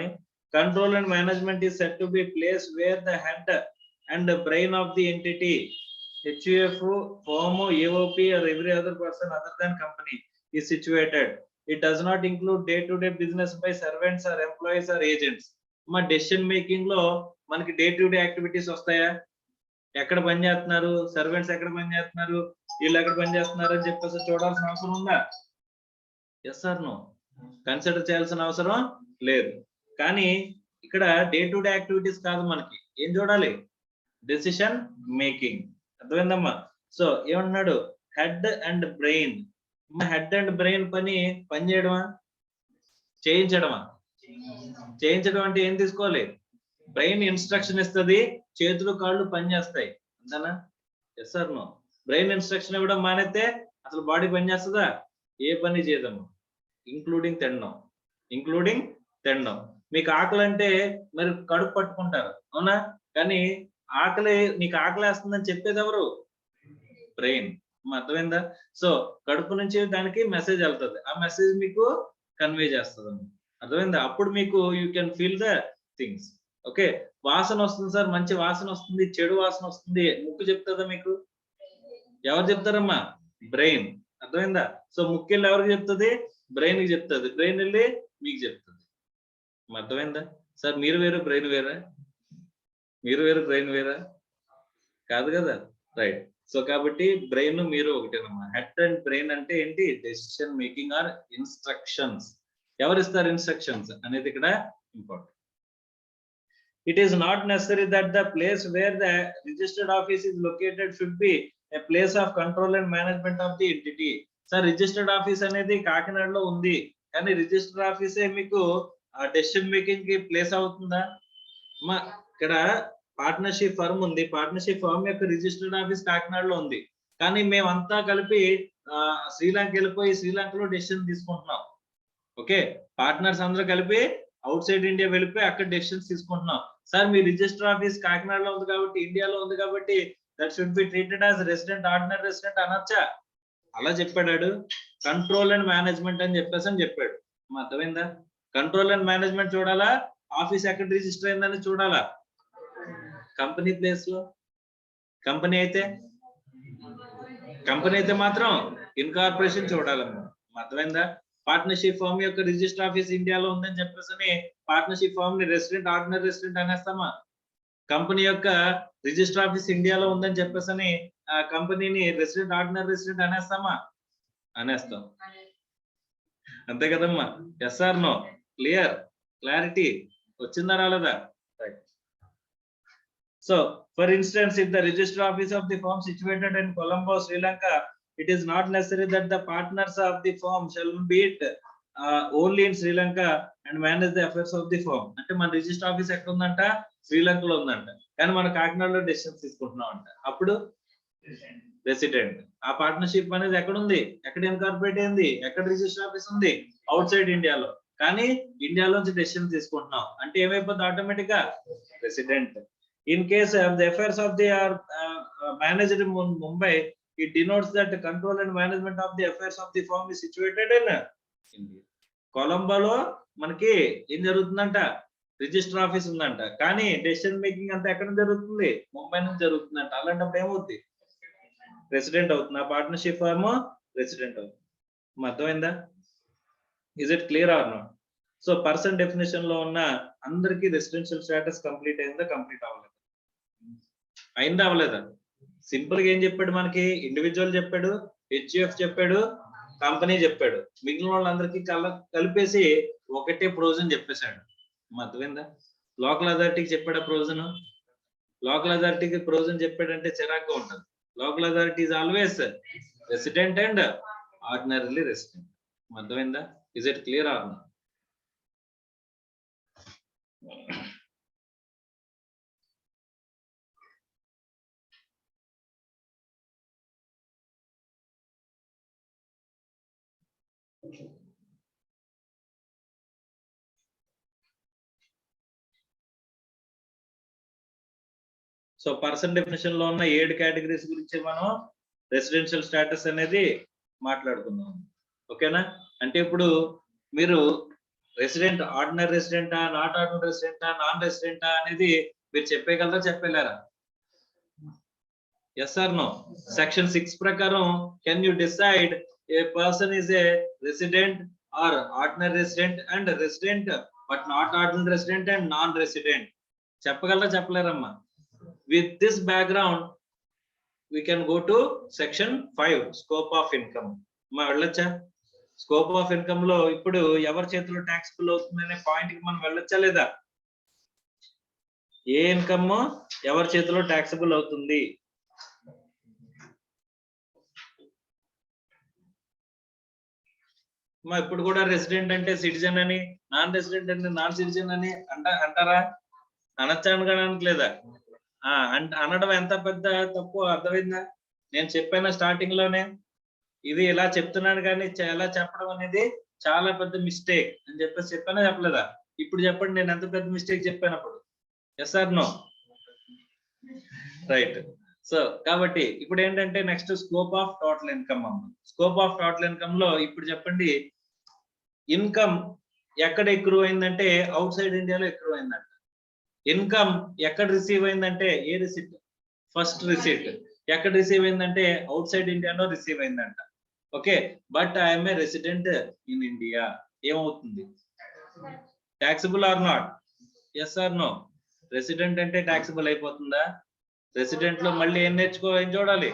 Control and management is said to be place where the head and brain of the entity, HUF, firm, AOP or every other person other than company is situated. It does not include day-to-day business by servants or employees or agents. మా decision making లో మనకి day to day activities వస్తాయా? ఎక్కడ పని చేస్తున్నారు, servants ఎక్కడ పని చేస్తున్నారు, వీళ్ళు ఎక్కడ పని చేస్తున్నారు అని చెప్పేసి చూడాల్సిన అవసరం ఉందా? Yes or no? కన్సిడర్ చేయాల్సిన అవసరం లేదు. కానీ ఇక్కడ డే టు డే యాక్టివిటీస్ కాదు, మనకి ఏం చూడాలి? Decision making. అర్థమైందమ్మా? సో ఏమన్నాడు? Head and brain. Head and brain పని చేయడమా, చేయించడమా? చేయించడం అంటే ఏం తీసుకోవాలి? బ్రెయిన్ ఇన్స్ట్రక్షన్ ఇస్తుంది, చేతులు కాళ్ళు పని చేస్తాయి, అంతేనా? Yes or no? Brain instruction ఇవ్వడం మానేస్తే అసలు బాడీ పని చేస్తుందా? ఏ పని చేయదమ్మా, ఇంక్లూడింగ్ తినడం. మీకు ఆకలి అంటే మరి కడుపు పట్టుకుంటారు, అవునా? కానీ నీకు ఆకలి వేస్తుందని చెప్పేది ఎవరు? బ్రెయిన్. అర్థమైందా? సో కడుపు నుంచి దానికి మెసేజ్ వెళ్తుంది, ఆ మెసేజ్ మీకు కన్వే చేస్తుంది. అర్థమైందా? అప్పుడు మీకు you can feel the things. Okay, వాసన వస్తుంది సార్, మంచి వాసన వస్తుంది, చెడు వాసన వస్తుంది, ముక్కు చెప్తుందా మీకు? ఎవరు చెప్తారమ్మా? బ్రెయిన్. అర్థమైందా? సో ముక్కు వెళ్ళి ఎవరికి చెప్తుంది? బ్రెయిన్ కి చెప్తుంది, బ్రెయిన్ వెళ్ళి మీకు చెప్తుంది. అర్థమైందా? సార్ మీరు వేరు బ్రెయిన్ వేరా? మీరు వేరు బ్రెయిన్ వేరా? కాదు కదా, రైట్. సో కాబట్టి బ్రెయిన్ మీరు ఒకటేనమ్మా. హెడ్ అండ్ బ్రెయిన్ అంటే ఏంటి? Decision making or instructions. ఎవరు ఇస్తారు ఇన్స్ట్రక్షన్స్ అనేది ఇక్కడ important. It is not necessary that the place where the registered office is located should be a place of control and management of the entity. Sir, registered office అనేది కాకినాడలో ఉంది, కానీ register ఆఫీసే మీకు decision making కి place అవుతుందా? ఇక్కడ partnership firm ఉంది, partnership firm యొక్క రిజిస్టర్డ్ ఆఫీస్ కాకినాడలో ఉంది, కానీ మేమంతా కలిపి శ్రీలంక వెళ్ళిపోయి శ్రీలంకలో డెసిషన్ తీసుకుంటున్నాం. ఓకే, పార్ట్నర్స్ అందరూ కలిపి అవుట్ సైడ్ ఇండియా వెళ్ళిపోయి అక్కడ డెసిషన్స్ తీసుకుంటున్నాం. సార్ మీ రిజిస్టర్ ఆఫీస్ కాకినాడలో ఉంది కాబట్టి, ఇండియాలో ఉంది కాబట్టి that should be treated as resident, ordinary resident అనొచ్చా? అలా చెప్పాడు. కంట్రోల్ అండ్ మేనేజ్మెంట్ అని చెప్పాడు. అర్థమైందా? కంట్రోల్ అండ్ మేనేజ్మెంట్ చూడాలా, ఆఫీస్ ఎక్కడ రిజిస్టర్ అయిందని చూడాలా? కంపెనీ ప్లేస్ లో. కంపెనీ అయితే మాత్రం ఇన్కార్పొరేషన్ చూడాలమ్మా. అర్థమైందా? పార్ట్నర్షిప్ ఫామ్ యొక్క రిజిస్టర్ ఆఫీస్ ఇండియాలో ఉందని చెప్పేసి పార్ట్నర్షిప్ ఫామ్ ని రెసిడెంట్, ఆర్డినరీ రెసిడెంట్ అనేస్తామా? కంపెనీ యొక్క రిజిస్టర్ ఆఫీస్ ఇండియాలో ఉందని చెప్పేసి ఆ కంపెనీని రెసిడెంట్, ఆర్డినరీ రెసిడెంట్ అనేస్తామా? అనేస్తాం. అంతే కదమ్మా? Yes or no? క్లారిటీ వచ్చిందా రాలేదా? Right. So for instance, if the register office of the firm situated in Colombo, Sri Lanka, it is not necessary that the partners of the firm shall be only in Sri Lanka and manage the affairs of the firm. అంటే మన register office ఎక్కడ ఉందంట? శ్రీలంకలో ఉందంట, కానీ మన కాకినాడలో decisions తీసుకుంటున్నాం అంట. అప్పుడు రెసిడెంట్. ఆ పార్ట్నర్షిప్ అనేది ఎక్కడ ఉంది? ఎక్కడ ఇన్కార్పొరేట్ అయింది? ఎక్కడ రిజిస్టర్ ఆఫీస్ ఉంది? అవుట్ సైడ్ ఇండియాలో, కానీ ఇండియాలోంచి డెసిషన్ తీసుకుంటున్నాం అంటే ఏమైపోతుంది? ఆటోమేటిక్ గా resident. In case the affairs of the are managed in Mumbai, it denotes that the control and management of the affairs of the firm is situated in India. కొలంబోలో మనకి ఏం జరుగుతుందంట? Register office ఉందంట, కానీ decision making అంతా ఎక్కడ జరుగుతుంది? ముంబై నుంచి జరుగుతుందంట. అలాంటప్పుడు ఏమవుతుంది? రెసిడెంట్ అవుతుంది. ఆ పార్ట్నర్షిప్ ఫర్మ్ రెసిడెంట్ అవుతుంది. అర్థమైందా? Is it clear or not? So person definition లో ఉన్న అందరికి రెసిడెన్షియల్ స్టేటస్ కంప్లీట్ అయిందా? కంప్లీట్ అవ్వలేదు. అయిందా? అవ్వలేదా? సింపుల్ గా ఏం చెప్పాడు మనకి? ఇండివిజువల్ చెప్పాడు, హెచ్యుఎఫ్ చెప్పాడు, కంపెనీ చెప్పాడు. మిగిలిన వాళ్ళందరికీ కలిపేసి ఒకటే ప్రొవిజన్ చెప్పేశాడు. అర్థమైందా? లోకల్ అథారిటీకి చెప్పాడు ప్రొవిజన్. లోకల్ అథారిటీకి ప్రొవిజన్ చెప్పాడంటే చిరాగ్గా ఉంటుంది. Local authority is always resident and ordinarily resident. అర్థమైందా? Is it clear or not? So person definition లో ఉన్న 7 కేటగిరీస్ గురించి మనం రెసిడెన్షియల్ స్టేటస్ అనేది మాట్లాడుకుందాం. ఓకేనా? అంటే ఇప్పుడు మీరు రెసిడెంట్, ఆర్డినరీ రెసిడెంటా, నాట్ ఆర్డినరీ రెసిడెంటా, నాన్ రెసిడెంటా అనేది మీరు చెప్పగలరా? చెప్పలేరా? Yes or no? సెక్షన్ 6 ప్రకారం can you decide a person is a resident or ordinary resident and resident but not ordinary resident and non resident? చెప్పగలరా? చెప్పలేరమ్మా? With this background, we can go to section 5, scope of income. మా వెళ్ళొచ్చా? Scope of income లో ఇప్పుడు ఎవరి చేతిలో taxable అవుతుందనే point కి మనం వెళ్ళొచ్చా లేదా? ఏ ఇన్కమ్ ఎవరి చేతిలో ట్యాక్సిబుల్ అవుతుంది? ఇప్పుడు కూడా రెసిడెంట్ అంటే సిటిజన్ అని, నాన్ రెసిడెంట్ అంటే నాన్ సిటిజన్ అని అంటారా? అనొచ్చా? అనడానికి లేదా? అనడం ఎంత పెద్ద తప్పు అర్థమైందా? నేను చెప్పాను స్టార్టింగ్ లోనే, ఇది ఇలా చెప్తున్నాను కానీ ఎలా చెప్పడం అనేది చాలా పెద్ద మిస్టేక్ అని చెప్పేసి చెప్పానా చెప్పలేదా? ఇప్పుడు చెప్పండి, నేను ఎంత పెద్ద మిస్టేక్ చెప్పాను అప్పుడు? Yes or no? Right. So కాబట్టి ఇప్పుడు ఏంటంటే next scope of total income అమ్మ. స్కోప్ ఆఫ్ టోటల్ ఇన్కమ్ లో ఇప్పుడు చెప్పండి, ఇన్కమ్ ఎక్కడ ఎక్కువ అయిందంటే అవుట్ సైడ్ ఇండియాలో ఎక్కువ అయిందంట. ఇన్కమ్ ఎక్కడ రిసీవ్ అయిందంటే ఏ రిసిప్ట్? ఫస్ట్ రిసిప్ట్ ఎక్కడ రిసీవ్ అయిందంటే అవుట్ సైడ్ ఇండియాలో రిసీవ్ అయిందంట. Okay, but I'm a resident in India. ఏమవుతుంది? Taxable or not? Yes or no? Resident అంటే ట్యాక్సిబుల్ అయిపోతుందా? రెసిడెంట్ లో మళ్ళీ ఏం చూడాలి?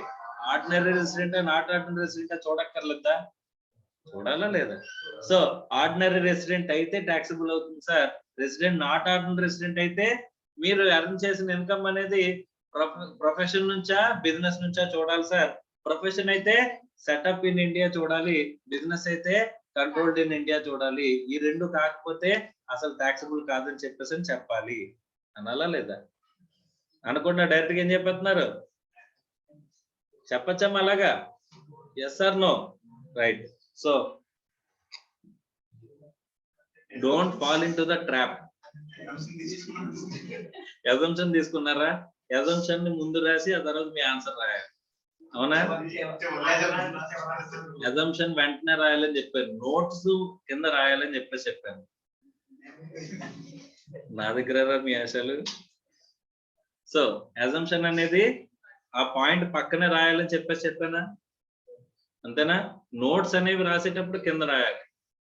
Ordinary resident, not ordinary resident చూడక్కర్లేదా? చూడాలా లేదా? సో ఆర్డినరీ రెసిడెంట్ అయితే ట్యాక్సిబుల్ అవుతుంది sir. Resident, not ordinary resident అయితే మీరు ఎర్న్ చేసిన ఇన్కమ్ అనేది ప్రొఫెషన్ నుంచా, బిజినెస్ నుంచా చూడాలి సార్. ప్రొఫెషన్ అయితే సెటప్ ఇన్ ఇండియా చూడాలి, బిజినెస్ అయితే కంట్రోల్డ్ ఇన్ ఇండియా చూడాలి. ఈ రెండు కాకపోతే అసలు ట్యాక్సిబుల్ కాదని చెప్పేసి చెప్పాలి. అనాలా లేదా? అనుకుంటా డైరెక్ట్ గా ఏం చెప్పేస్తున్నారు? చెప్పచ్చమ్మా అలాగా? Yes or no? Right. So don't fall into the trap. Assumption తీసుకున్నారా? అజంప్షన్ ని ముందు రాసి ఆ తర్వాత మీ ఆన్సర్ రాయాలి. అవునా? అజంప్షన్ వెంటనే రాయాలని చెప్పారు, నోట్స్ కింద రాయాలని చెప్పాను. నా దగ్గర మీ ఆశలు. సో అజంప్షన్ అనేది ఆ పాయింట్ పక్కనే రాయాలని చెప్పానా? అంతేనా? నోట్స్ అనేవి రాసేటప్పుడు కింద రాయాలి.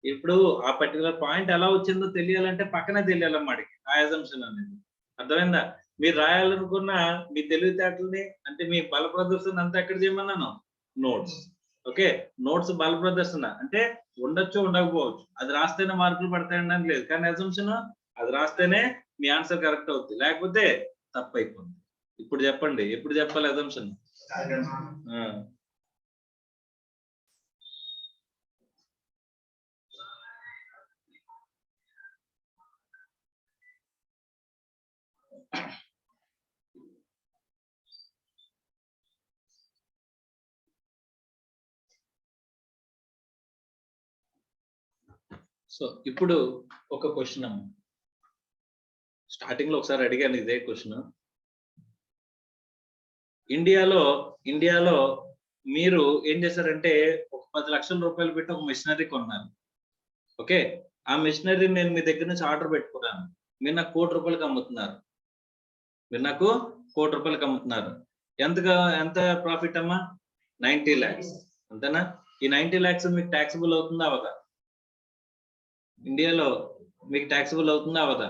ఇప్పుడు ఆ పర్టికులర్ పాయింట్ ఎలా వచ్చిందో తెలియాలంటే పక్కనే తెలియాలన్నమాట ఆ అజంప్షన్ అనేది. అర్థమైందా? మీరు రాయాలనుకున్న మీ తెలివితేటల్ని అంటే మీ బల ప్రదర్శన అంతా ఎక్కడ చేయమన్నాను? నోట్స్. ఓకే, నోట్స్ బల ప్రదర్శన అంటే ఉండొచ్చు ఉండకపోవచ్చు, అది రాస్తేనే మార్కులు పడతాయని లేదు. కానీ అజంప్షన్ అది రాస్తేనే మీ ఆన్సర్ కరెక్ట్ అవుతుంది, లేకపోతే తప్పు అయిపోతుంది. ఇప్పుడు చెప్పండి, ఎప్పుడు చెప్పాలి అజంప్షన్? సో ఇప్పుడు ఒక క్వశ్చన్ అమ్మ, స్టార్టింగ్ లో ఒకసారి అడిగాను ఇదే క్వశ్చన్. ఇండియాలో మీరు ఏం చేశారంటే ఒక 10 లక్షల రూపాయలు పెట్టి ఒక మిషనరీ కొన్నారు. ఓకే, ఆ మిషనరీ నేను మీ దగ్గర నుంచి ఆర్డర్ పెట్టుకున్నాను, మీరు నాకు ₹1,00,00,000 అమ్ముతున్నారు. ఎంత ప్రాఫిట్ అమ్మా? 90 lakhs. అంతేనా? ఈ 90 lakhs మీకు ట్యాక్సిబుల్ అవుతుందా అవదా? ఇండియాలో మీకు ట్యాక్సిబుల్ అవుతుందా అవదా?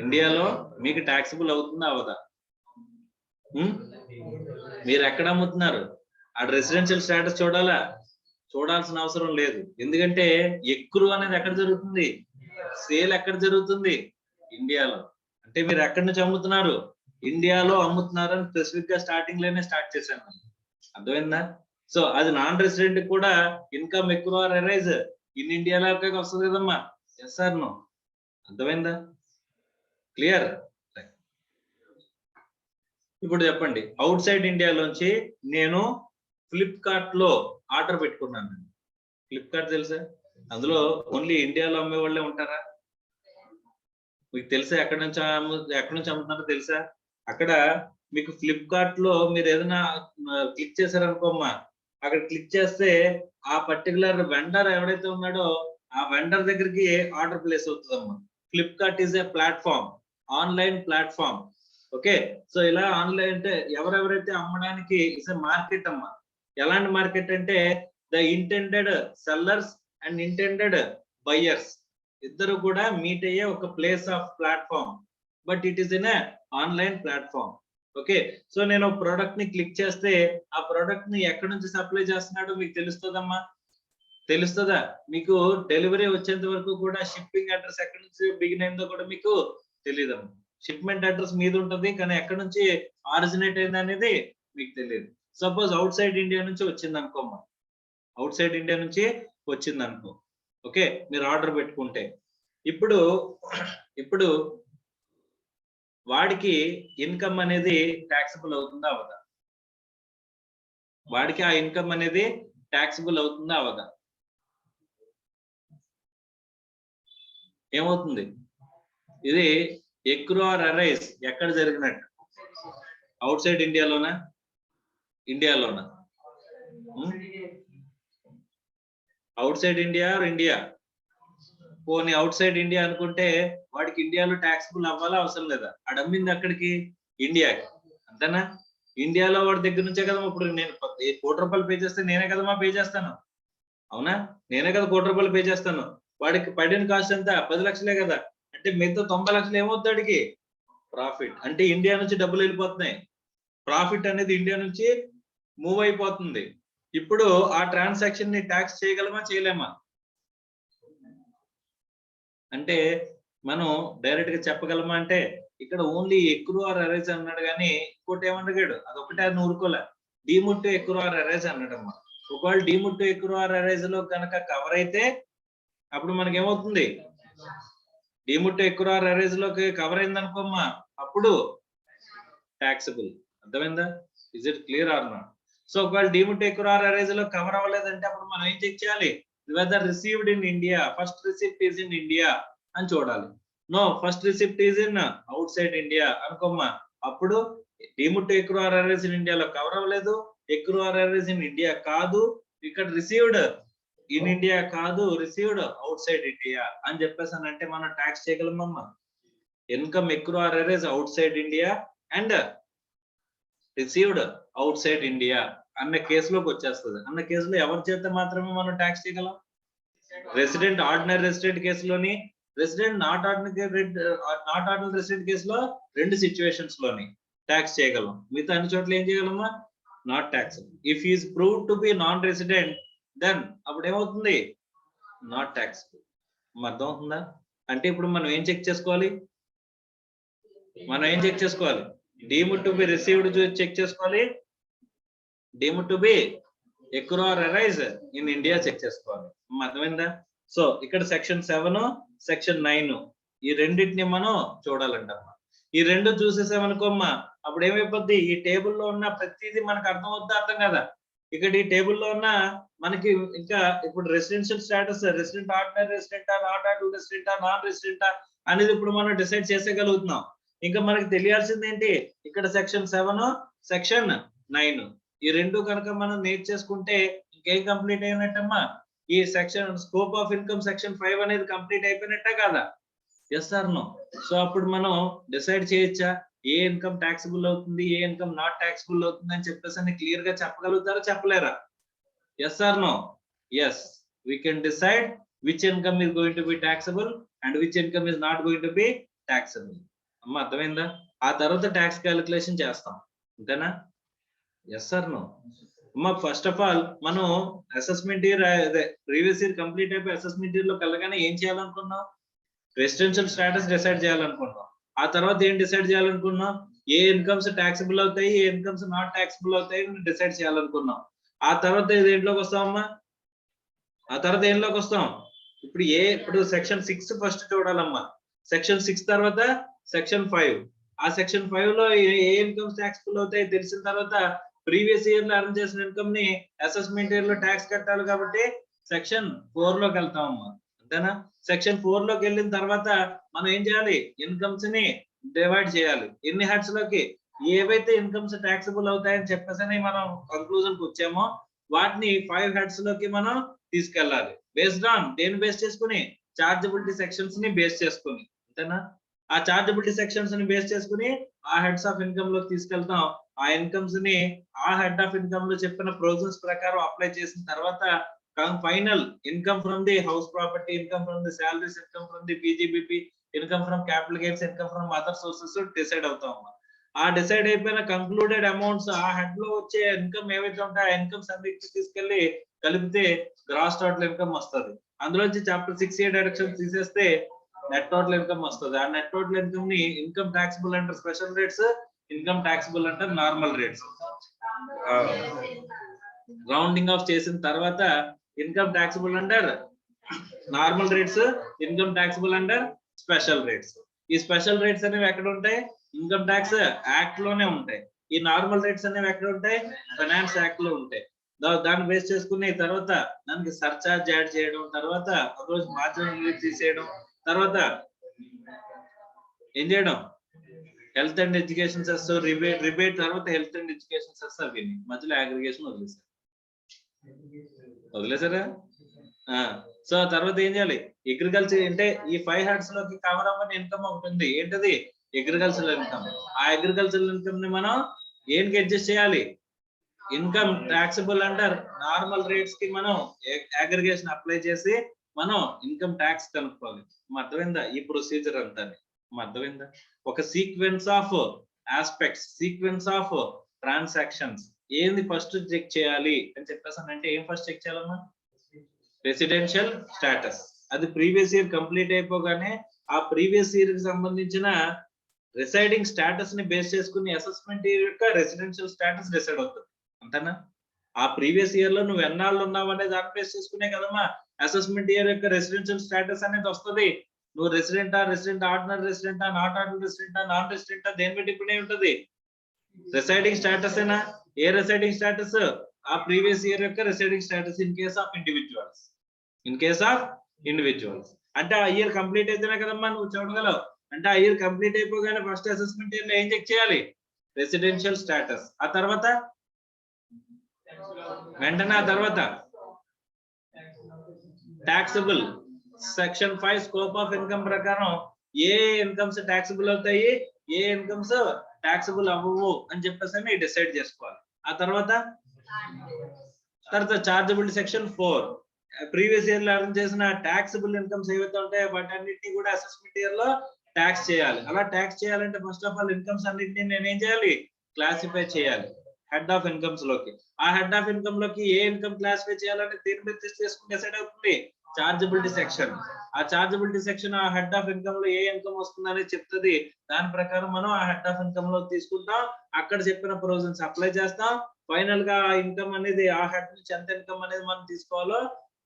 ఇండియాలో మీకు ట్యాక్సిబుల్ అవుతుందా అవదా? మీరు ఎక్కడ అమ్ముతున్నారు? ఆ రెసిడెన్షియల్ స్టేటస్ చూడాల్సిన అవసరం లేదు. ఎందుకంటే ఎక్రు అనేది ఎక్కడ జరుగుతుంది? సేల్ ఎక్కడ జరుగుతుంది? ఇండియాలో. అంటే మీరు ఎక్కడి నుంచి అమ్ముతున్నారు? ఇండియాలో అమ్ముతున్నారు అని స్పెసిఫిక్ గా స్టార్టింగ్ లోనే స్టార్ట్ చేశాను. అర్థమైందా? సో అది నాన్ రెసిడెంట్ కూడా ఇన్కమ్ ఎక్కువ అరైజ్ ఇన్ ఇండియాలోకి వస్తుంది కదమ్మా. Yes or no? అర్థమైందా? క్లియర్? ఇప్పుడు చెప్పండి, అవుట్ సైడ్ ఇండియాలోంచి నేను ఫ్లిప్కార్ట్ లో ఆర్డర్ పెట్టుకున్నాను. ఫ్లిప్కార్ట్ తెలుసా? అందులో ఓన్లీ ఇండియాలో అమ్మే వాళ్ళే ఉంటారా? మీకు తెలుసా ఎక్కడి నుంచి అమ్ముతున్నారో తెలుసా? అక్కడ మీకు ఫ్లిప్కార్ట్ లో మీరు ఏదైనా క్లిక్ చేశారనుకోమ్మా, అక్కడ క్లిక్ చేస్తే ఆ పర్టికులర్ వెండర్ ఎవడైతే ఉన్నాడో ఆ వెండర్ దగ్గరికి ఆర్డర్ ప్లేస్ అవుతుందమ్మా. Flipkart is a platform, online platform. Okay, so ఇలా ఆన్లైన్ అంటే ఎవరెవరైతే అమ్మడానికి ఇట్స్ ఏ మార్కెట్ అమ్మా. ఎలాంటి మార్కెట్ అంటే the intended sellers and intended buyers ఇద్దరు కూడా మీట్ అయ్యే ఒక place of platform, but it is in a online platform. Okay, so నేను ప్రోడక్ట్ ని క్లిక్ చేస్తే ఆ ప్రోడక్ట్ ని ఎక్కడి నుంచి సప్లై చేస్తున్నాడో మీకు తెలుస్తుందమ్మా. తెలుస్తుందా? మీకు డెలివరీ వచ్చేంత వరకు కూడా షిప్పింగ్ అడ్రస్ ఎక్కడి నుంచి బిగిన్ అయిందో కూడా మీకు తెలియదమ్మా. షిప్మెంట్ అడ్రస్ మీద ఉంటుంది, కానీ ఎక్కడి నుంచి ఆరిజినేట్ అయింది అనేది మీకు తెలియదు. సపోజ్ అవుట్ సైడ్ ఇండియా నుంచి వచ్చింది అనుకోమ్మా, అవుట్ సైడ్ ఇండియా నుంచి వచ్చింది అనుకో. ఓకే, మీరు ఆర్డర్ పెట్టుకుంటే ఇప్పుడు వాడికి ఇన్కమ్ అనేది ట్యాక్సిబుల్ అవుతుందా అవదా? వాడికి ఆ ఇన్కమ్ అనేది ట్యాక్సిబుల్ అవుతుందా అవదా? ఏమవుతుంది? ఇది ఎక్రు ఆర్ అరైజ్ ఎక్కడ జరిగినట్టు? అవుట్ సైడ్ ఇండియాలోనా? Outside India or India? పోనీ అవుట్ సైడ్ ఇండియా అనుకుంటే వాడికి ఇండియాలో ట్యాక్సిబుల్ అవ్వాలా అవసరం లేదా? అడమ్మింది అక్కడికి, ఇండియాకి. అంతేనా? ఇండియాలో వాడి దగ్గర నుంచే కదా ఇప్పుడు నేను ₹1,00,00,000 పే చేస్తే నేనే కదమ్మా పే చేస్తాను. అవునా? నేనే కదా ₹1,00,00,000 పే చేస్తాను. వాడికి పడిన కాస్ట్ ఎంత? 10 లక్షలే కదా. అంటే మిగతా 90 లక్షలు ఏమవుతుంది వాడికి? ప్రాఫిట్. అంటే ఇండియా నుంచి డబ్బులు వెళ్ళిపోతున్నాయి. ప్రాఫిట్ అనేది ఇండియా నుంచి మూవ్ అయిపోతుంది. ఇప్పుడు ఆ ట్రాన్సాక్షన్ ని ట్యాక్స్ చేయగలమా చేయలేమా? అంటే మనం డైరెక్ట్ గా చెప్పగలమా అంటే ఇక్కడ ఓన్లీ ఎక్రు ఆర్ అరైజ్ అన్నాడు, కానీ ఇంకోటి ఏమన్నాడు? అదొకటే అని ఊరుకోలే, డీముట్టు ఎక్రు ఆర్ అరైజ్ అన్నాడమ్మా. ఒకవేళ డీముట్టు ఎక్రు ఆర్ అరైజ్ లో కనుక కవర్ అయితే అప్పుడు మనకి ఏమవుతుంది? డీముట్టు ఎక్రు ఆర్ అరైజ్ లోకి కవర్ అయింది అనుకోమ్మా, అప్పుడు ట్యాక్సిబుల్. అర్థమైందా? Is it clear or not? So ఒకవేళ డీముట్టు ఎక్రు ఆర్ అరైజ్ లో కవర్ అవ్వలేదంటే అప్పుడు మనం ఏం చెక్ చేయాలి? whether received in India, first receipt is in India అని చూడాలి. No first receipt is in outside India అనుకోమ్మా, అప్పుడు deemed to accrue or arise in ఇండియాలో కవర్ అవ్వలేదు, accrue or arise in India కాదు, ఇక్కడ రిసీవ్డ్ ఇన్ ఇండియా కాదు, received outside India అని చెప్పేసానంటే మనం ట్యాక్స్ చేయగలమమ్మా. Income accrue or arise outside India and received outside India అన్న కేసులోకి వచ్చేస్తుంది. అన్న కేసులో ఎవరి చేత మాత్రమే మనం ట్యాక్స్ చేయగలం? రెసిడెంట్ ఆర్డినరీ రెసిడెంట్ కేసులోని, రెసిడెంట్ నాట్ ఆర్డినరీ రెసిడెంట్ కేసులో 2 సిచ్యువేషన్స్ లోని ట్యాక్స్ చేయగలం. మిగతా అన్ని చోట్ల ఏం చేయగలమా? Not tax. If is proved to be non resident then అప్పుడు ఏమవుతుంది? Not tax. అర్థం అవుతుందా? అంటే ఇప్పుడు మనం ఏం చెక్ చేసుకోవాలి? Deemed to be received check చేసుకోవాలి, deemed to be accrue or arise in India check చేసుకోవాలి. అర్థమైందా? సో ఇక్కడ సెక్షన్ 7 సెక్షన్ 9 ఈ రెండింటిని మనం చూడాలంటమ్మా. ఈ రెండు చూసేసామనుకోమ్మా, అప్పుడు ఏమైపోద్ది? ఈ టేబుల్లో ఉన్న ప్రతిదీ మనకు అర్థం అవుతుందా అర్థం కదా? ఇక్కడ ఈ టేబుల్లో ఉన్న మనకి ఇంకా ఇప్పుడు రెసిడెన్షియల్ స్టేటస్, రెసిడెంట్ ఆర్డినరీ రెసిడెంటా, నాట్ ఆర్డినరీ రెసిడెంటా, నాన్ రెసిడెంటా అనేది ఇప్పుడు మనం డిసైడ్ చేసేయగలుగుతున్నాం. ఇంకా మనకి తెలియాల్సింది ఏంటి? ఇక్కడ సెక్షన్ 7 సెక్షన్ 9 ఈ రెండు కనుక మనం నేర్చేసుకుంటే ఇంకేం కంప్లీట్ అయినట్టమ్మా? ఈ section scope of income section 5 అనేది కంప్లీట్ అయిపోయినట్టే కదా? Yes or no? సో అప్పుడు మనం డిసైడ్ చేయొచ్చా ఏ ఇన్కమ్ ట్యాక్సిబుల్ అవుతుంది, ఏ ఇన్కమ్ నాట్ ట్యాక్సిబుల్ అవుతుంది అని చెప్పేసి అని క్లియర్ గా చెప్పగలుగుతారా, చెప్పలేరా? Yes or no? Yes, we can decide which income is going to be taxable and which income is not going to be taxable. అమ్మా అర్థమైందా? ఆ తర్వాత ట్యాక్స్ క్యాలిక్యులేషన్ చేస్తాం, అంతేనా? Yes or no? అమ్మా ఫస్ట్ ఆఫ్ ఆల్ మనం assessment year అదే previous year complete అయిపోయి అసెస్మెంట్ ఇయర్ లో కలగానే ఏం చేయాలనుకున్నాం? రెసిడెన్షియల్ స్టేటస్ డిసైడ్ చేయాలనుకున్నాం. ఆ తర్వాత ఏం డిసైడ్ చేయాలనుకున్నాం? ఏ ఇన్కమ్స్ ట్యాక్సిబుల్ అవుతాయి, ఏ ఇన్కమ్స్ నాట్ ట్యాక్సిబుల్ అవుతాయి డిసైడ్ చేయాలనుకున్నాం. ఆ తర్వాత దేంట్లోకి వస్తామమ్మా? ఆ తర్వాత ఏంట్లోకి వస్తాం? ఇప్పుడు సెక్షన్ 6 ఫస్ట్ చూడాలమ్మా. సెక్షన్ 6 తర్వాత సెక్షన్ 5. ఆ సెక్షన్ 5 లో ఏ ఇన్కమ్స్ ట్యాక్సిబుల్ అవుతాయి తెలిసిన తర్వాత ప్రీవియస్ ఇయర్ లో అర్న్ చేసిన ఇన్కమ్ ని అసెస్మెంట్ ఇయర్ లో ట్యాక్స్ కట్టాలి కాబట్టి సెక్షన్ 4 లోకి వెళ్తామమ్మా, అంతేనా? సెక్షన్ 4 లోకి వెళ్ళిన తర్వాత మనం ఏం చేయాలి? ఇన్కమ్స్ ని డివైడ్ చేయాలి. ఎన్ని హెడ్స్ లోకి? ఏవైతే ఇన్కమ్స్ ట్యాక్సిబుల్ అవుతాయని చెప్పేసి మనం కంక్లూజన్ కి వచ్చామో వాటిని 5 హెడ్స్ లోకి మనం తీసుకెళ్ళాలి. బేస్డ్ ఆన్ దేని బేస్ చేసుకుని? చార్జబిలిటీ సెక్షన్స్ ని బేస్ చేసుకుని, అంతేనా? ఆ చార్జబిలిటీ సెక్షన్స్ ని బేస్ చేసుకుని ఆ హెడ్స్ ఆఫ్ ఇన్కమ్ లోకి తీసుకెళ్తాం. ఆ ఇన్కమ్స్ ని ఆ హెడ్ ఆఫ్ ఇన్కమ్ లో చెప్పిన ప్రొవిజన్స్ ప్రకారం అప్లై చేసిన తర్వాత final income from the house property, income from the salaries, income from the PGBP, income from capital gains, income from other sources decide అవుతాం. ఆ డిసైడ్ అయిపోయిన కంక్లూడెడ్ అమౌంట్స్ ఆ head లో వచ్చే ఇన్కమ్ ఏవైతే ఉంటాయో ఆ ఇన్కమ్స్ అన్నిటిని తీసుకెళ్లి కలిపితే గ్రాస్ టోటల్ ఇన్కమ్ వస్తుంది. అందులోంచి చాప్టర్ 6A డైరెక్షన్ తీసేస్తే నెట్ టోటల్ ఇన్కమ్ వస్తుంది. ఆ నెట్ టోటల్ ఇన్కమ్ ని ఇన్కమ్ ట్యాక్సిబుల్ అంటారు స్పెషల్ రేట్స్, ఇన్కమ్ ట్యాక్సిబుల్ అంటారు నార్మల్ రేట్స్. రౌండింగ్ ఆఫ్ చేసిన తర్వాత income taxable under normal rates, income taxable under special rates. ఈ స్పెషల్ రేట్స్ అనేవి ఎక్కడ ఉంటాయి? ఇన్కమ్ ట్యాక్స్ యాక్ట్ లోనే ఉంటాయి. ఈ నార్మల్ రేట్స్ అనేవి ఎక్కడ ఉంటాయి? ఫైనాన్స్ యాక్ట్ లో ఉంటాయి. దాన్ని బేస్ చేసుకుని తర్వాత దానికి సర్చార్జ్ యాడ్ చేయడం, తర్వాత రోజు మార్జినల్ తీసేయడం, తర్వాత ఏం చేయడం? Health and education cess, rebate తర్వాత హెల్త్ అండ్ ఎడ్యుకేషన్ సెస్ అవి మధ్యలో అగ్రిగేషన్ వదిలేసారా? సో తర్వాత ఏం చేయాలి? అగ్రికల్చర్ అంటే ఈ 5 హెడ్స్ లోకి కవర్ అవ్వని ఇన్కమ్ ఒకటి ఉంది. ఏంటది? Agricultural income. ఆ అగ్రికల్చరల్ ఇన్కమ్ ని మనం ఏంటికి అడ్జస్ట్ చేయాలి? Income taxable under normal rates కి మనం అగ్రిగేషన్ అప్లై చేసి మనం ఇన్కమ్ ట్యాక్స్ కనుక్కోవాలి. అర్థమైందా ఈ ప్రొసీజర్ అంతా? అర్థమైందా? ఒక sequence of aspects, sequence of transactions. ఏంది ఫస్ట్ చెక్ చేయాలి అని చెప్పేసి అంటే ఏం ఫస్ట్ చెక్ చేయాలమ్మా? Residential status. అది ప్రీవియస్ ఇయర్ కంప్లీట్ అయిపోగానే ఆ ప్రీవియస్ ఇయర్ కి సంబంధించిన రిసైడింగ్ స్టేటస్ ని బేస్ చేసుకుని అసెస్మెంట్ ఇయర్ యొక్క రెసిడెన్షియల్ స్టేటస్ డిసైడ్ అవుతుంది, అంతేనా? ఆ ప్రీవియస్ ఇయర్ లో నువ్వు ఎన్నాళ్ళు ఉన్నావు అనే దాన్ని బేస్ చేసుకునే కదమ్మా అసెస్మెంట్ ఇయర్ యొక్క రెసిడెన్షియల్ స్టేటస్ అనేది వస్తుంది. నువ్వు రెసిడెంటా, రెసిడెంట్ ఆర్డినరీ రెసిడెంటా, నాట్ ఆర్డినరీ రెసిడెంటా, నాన్ రెసిడెంటా, దేని బట్టి డిపెండ్ అయి ఉంటుంది? రిసైడింగ్ స్టేటస్ ఏనా? ఏ రిసైడింగ్ స్టేటస్? ఆ ప్రీవియస్ ఇయర్ యొక్క residing status in case of individuals. In case of individuals అంటే ఆ ఇయర్ కంప్లీట్ అయితేనే కదమ్మా నువ్వు చూడగలవు. అంటే ఆ ఇయర్ కంప్లీట్ అయిపోగానే ఫస్ట్ అసెస్మెంట్ ఇయర్ లో ఏం చెక్ చేయాలి? Residential status. ఆ తర్వాత వెంటనే ఆ తర్వాత taxable. Section 5 scope of income ప్రకారం ఏ ఇన్కమ్స్ టాక్సబుల్ అవుతాయి, ఏ ఇన్కమ్స్ టాక్సబుల్ అవ్వవు అని చెప్పేసి డిసైడ్ చేసుకోవాలి. ఆ తర్వాత చార్జబిలిటీ సెక్షన్ 4 ప్రీవియస్ ఇయర్ లో ఎర్న్ చేసిన టాక్సబుల్ ఇన్కమ్స్ ఏవైతే ఉంటాయో వాటన్నిటిని కూడా అసెస్మెంట్ ఇయర్ లో ట్యాక్స్ చేయాలి. అలా ట్యాక్స్ చేయాలంటే ఫస్ట్ ఆఫ్ ఆల్ ఇన్కమ్స్ అన్నిటిని నేనేం చేయాలి? క్లాసిఫై చేయాలి హెడ్ ఆఫ్ ఇన్కమ్స్ లోకి. ఆ హెడ్ ఆఫ్ ఇన్కమ్ లోకి ఏ ఇన్కమ్ క్లాసిఫై చేయాలంటే దీని మీద చేసుకుని డిసైడ్ అవుతుంది చార్జబిలిటీ సెక్షన్. ఆ చార్జబిలిటీ సెక్షన్ ఆ హెడ్ ఆఫ్ ఇన్కమ్ లో ఏ ఇన్కమ్ వస్తుందని చెప్తుంది. దాని ప్రకారం మనం ఆ హెడ్ ఆఫ్ ఇన్కమ్ లో తీసుకుంటాం, అక్కడ చెప్పిన ప్రొవిజన్స్ అప్లై చేస్తాం. ఫైనల్ గా ఆ ఇన్కమ్ అనేది ఆ హెడ్ నుంచి ఎంత ఇన్కమ్ అనేది మనం తీసుకోవాలో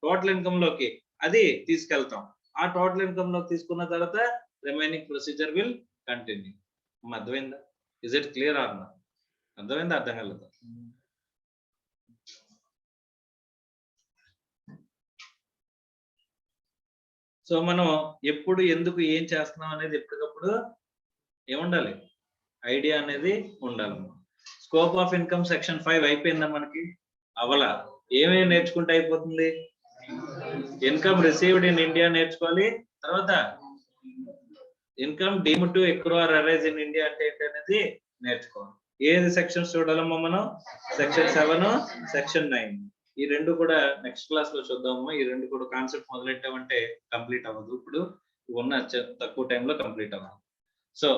టోటల్ ఇన్కమ్ లోకి అది తీసుకెళ్తాం. ఆ టోటల్ ఇన్కమ్ లోకి తీసుకున్న తర్వాత రిమైనింగ్ ప్రొసీజర్ విల్ కంటిన్యూ. అర్థమైందా? Is it clear or not? అర్థమైందా? అర్థం కలదు. సో మనం ఎప్పుడు ఎందుకు ఏం చేస్తున్నాం అనేది ఎప్పటికప్పుడు ఏముండాలి? ఐడియా అనేది ఉండాలి. స్కోప్ ఆఫ్ ఇన్కమ్ సెక్షన్ 5 అయిపోయిందా మనకి? అవలా. ఏమేమి నేర్చుకుంటే అయిపోతుంది? ఇన్కమ్ రిసీవ్డ్ ఇన్ ఇండియా నేర్చుకోవాలి. తర్వాత income deemed to accrue or arise in India అంటే ఏంటి అనేది నేర్చుకోవాలి. ఏది సెక్షన్స్ చూడాలమ్మా మనం? Section 7, section 9. ఈ రెండు కూడా నెక్స్ట్ క్లాస్ లో చూద్దామమ్మా. ఈ రెండు కూడా కాన్సెప్ట్ మొదలెట్టామంటే కంప్లీట్ అవ్వదు. ఇప్పుడు ఉన్న తక్కువ టైంలో కంప్లీట్ అవ్వదు. సో